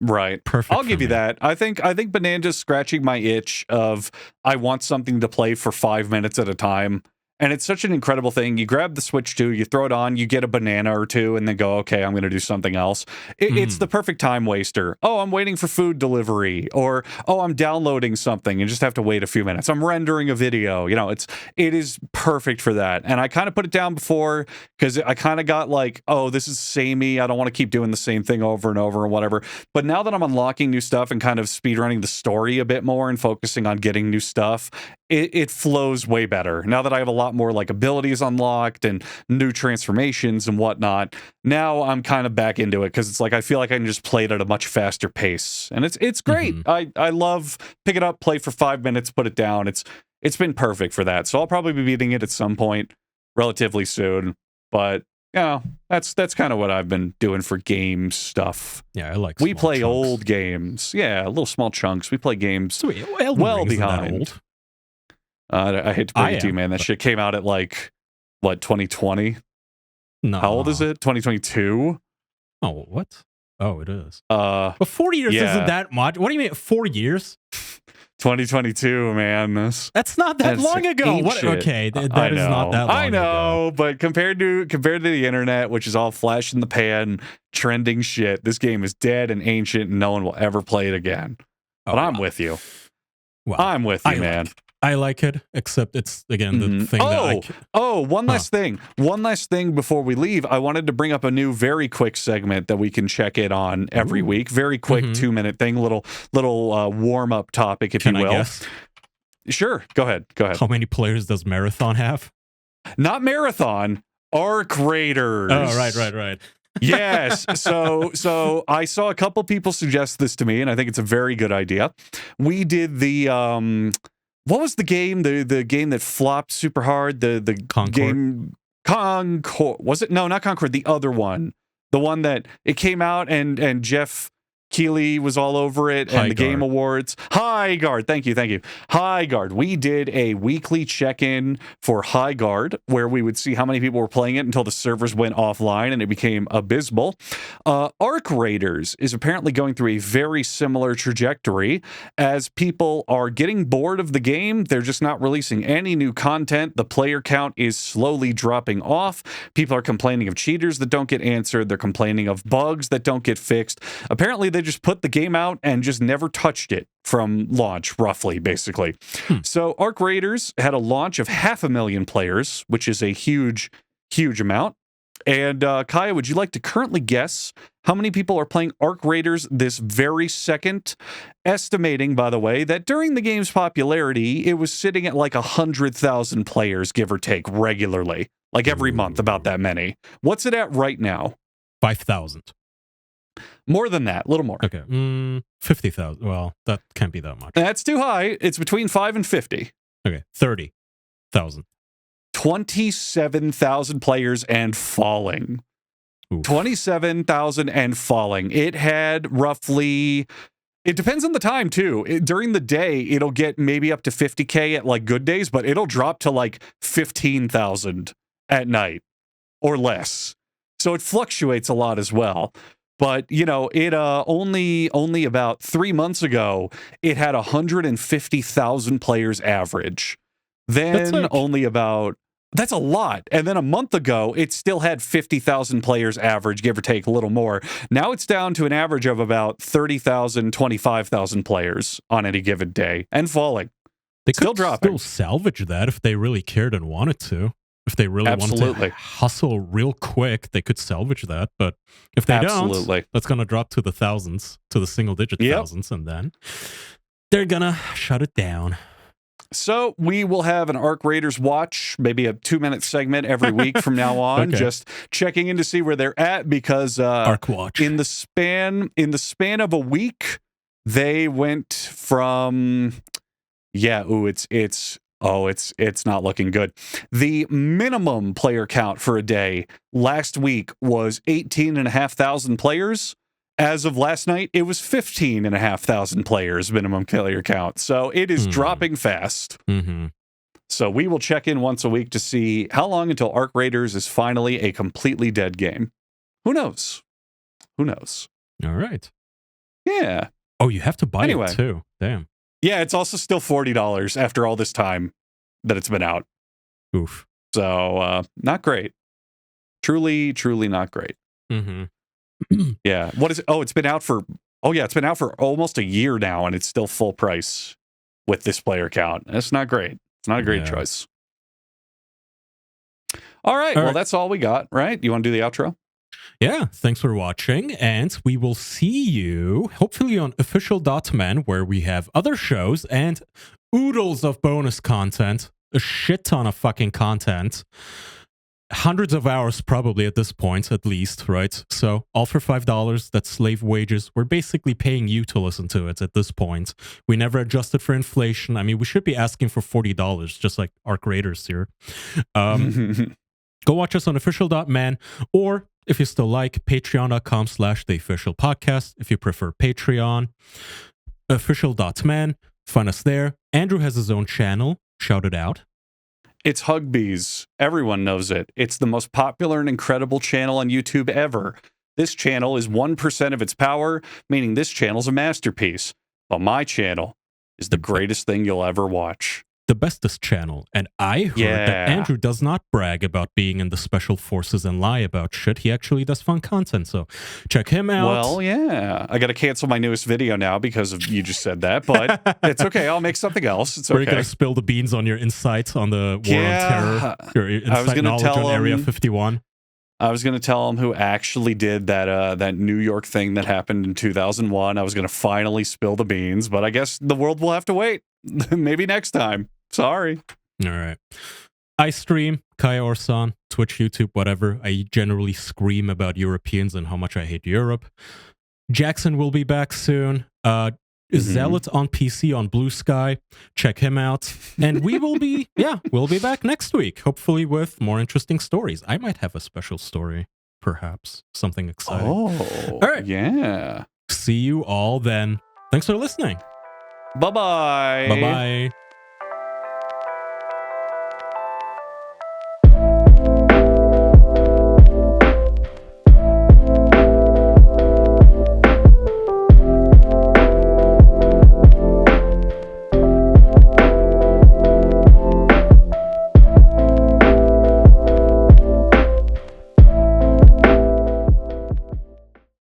Right. Perfect. I'll give you that. I think Bonanza's scratching my itch of I want something to play for 5 minutes at a time. And it's such an incredible thing. You grab the Switch 2, you throw it on, you get a banana or two, and then go, okay, I'm going to do something else. It's the perfect time waster. Oh, I'm waiting for food delivery. Or, oh, I'm downloading something and just have to wait a few minutes. I'm rendering a video. You know, it is perfect for that. And I kind of put it down before because I kind of got like, oh, this is samey. I don't want to keep doing the same thing over and over and whatever. But now that I'm unlocking new stuff and kind of speedrunning the story a bit more and focusing on getting new stuff, it flows way better. Now that I have a lot more like abilities unlocked and new transformations and whatnot, now I'm kind of back into it because it's like I feel like I can just play it at a much faster pace, and it's great. I love pick it up, play for 5 minutes, put it down. It's been perfect for that. So I'll probably be beating it at some point relatively soon. But you know, that's kind of what I've been doing for game stuff. Yeah, I like. We play chunks. Old games. Yeah, little small chunks. We play games Sweet. well behind. I hate to break it to you, man. That shit came out at like, what, 2020? No. How old is it? 2022? Oh, what? Oh, it is. But 4 years isn't that much. What do you mean, 4 years? 2022, man. That's not that long ago. What? Okay, that is not that long I know, ago. But compared to the internet, which is all flash in the pan, trending shit, this game is dead and ancient, and no one will ever play it again. But I'm with you. Well, I'm with you, man. I like it, except it's, again, the thing one last thing. One last thing before we leave. I wanted to bring up a new very quick segment that we can check in on every week. Very quick 2-minute thing, little warm-up topic, if you will. I guess? Sure, go ahead. How many players does Marathon have? Not Marathon, Arc Raiders. Oh, right. Yes. So I saw a couple people suggest this to me, and I think it's a very good idea. We did the what was the game? The game that flopped super hard? The Concord? Game Concord. Was it? No, not Concord. The other one. The one that it came out and Jeff Keighley was all over it, and the Game Awards. High Guard. Thank you. High Guard. We did a weekly check-in for High Guard where we would see how many people were playing it until the servers went offline and it became abysmal. Arc Raiders is apparently going through a very similar trajectory as people are getting bored of the game. They're just not releasing any new content. The player count is slowly dropping off. People are complaining of cheaters that don't get answered. They're complaining of bugs that don't get fixed. Apparently, they just put the game out and just never touched it from launch, roughly, basically. So Arc Raiders had a launch of 500,000 players, which is a huge, huge amount. And Kaya, would you like to currently guess how many people are playing Arc Raiders this very second? Estimating, by the way, that during the game's popularity, it was sitting at like 100,000 players, give or take, regularly. Like every month, about that many. What's it at right now? 5,000. More than that, a little more. Okay. 50,000. Well, that can't be that much. That's too high. It's between 5 and 50. Okay. 30,000. 27,000 players and falling. Oof. 27,000 and falling. It had roughly... It depends on the time, too. During the day, it'll get maybe up to 50K at, like, good days, but it'll drop to, like, 15,000 at night or less. So it fluctuates a lot as well. But, you know, it only about 3 months ago, it had 150,000 players average. Then only about... That's a lot. And then a month ago, it still had 50,000 players average, give or take a little more. Now it's down to an average of about 30,000, 25,000 players on any given day and falling. They could still salvage that if they really cared and wanted to. If they really wanted to hustle real quick, they could salvage that. But if they don't, that's going to drop to the thousands, to the single-digit thousands, and then they're going to shut it down. So we will have an Arc Raiders watch, maybe a 2-minute segment every week from now on, just checking in to see where they're at, because Arc Watch. in the span of a week, they went from it's not looking good. The minimum player count for a day last week was 18,500 players. As of last night, it was 15,500 players minimum player count. So it is dropping fast. Mm-hmm. So we will check in once a week to see how long until Arc Raiders is finally a completely dead game. Who knows? Who knows? All right. Yeah. Oh, you have to buy it too. Damn. Yeah, it's also still $40 after all this time that it's been out. Oof. So not great. Truly, truly not great. Mm-hmm. Yeah. What is it? Oh, it's been out for almost a year now, and it's still full price with this player count. That's not great. It's not a great choice. All right. Well, that's all we got, right? You want to do the outro? Yeah. Thanks for watching, and we will see you hopefully on official.men, where we have other shows and oodles of bonus content, a shit ton of fucking content. Hundreds of hours probably at this point, at least, right? So all for $5, that's slave wages. We're basically paying you to listen to it at this point. We never adjusted for inflation. I mean, we should be asking for $40, just like Arc Raiders here. Go watch us on official.man, or if you still like, patreon.com/theofficialpodcast. If you prefer Patreon, official.man, find us there. Andrew has his own channel. Shout it out. It's Hugbees. Everyone knows it. It's the most popular and incredible channel on YouTube ever. This channel is 1% of its power, meaning this channel's a masterpiece. But my channel is the greatest thing you'll ever watch. The bestest channel. And I heard that Andrew does not brag about being in the special forces and lie about shit. He actually does fun content, so check him out. Well, yeah. I got to cancel my newest video now because of you just said that, but it's okay. I'll make something else. It's okay. We're going to spill the beans on your insights on the War on Terror. Your insight knowledge on Area 51. I was going to tell him who actually did that New York thing that happened in 2001. I was going to finally spill the beans, but I guess the world will have to wait. Maybe next time. Sorry. All right. I stream Kaya Orsan, Twitch, YouTube, whatever. I generally scream about Europeans and how much I hate Europe. Jackson will be back soon. Zealot on PC on Blue Sky. Check him out. And we will be, we'll be back next week, hopefully with more interesting stories. I might have a special story, perhaps. Something exciting. Oh, all right. Yeah. See you all then. Thanks for listening. Bye-bye. Bye-bye.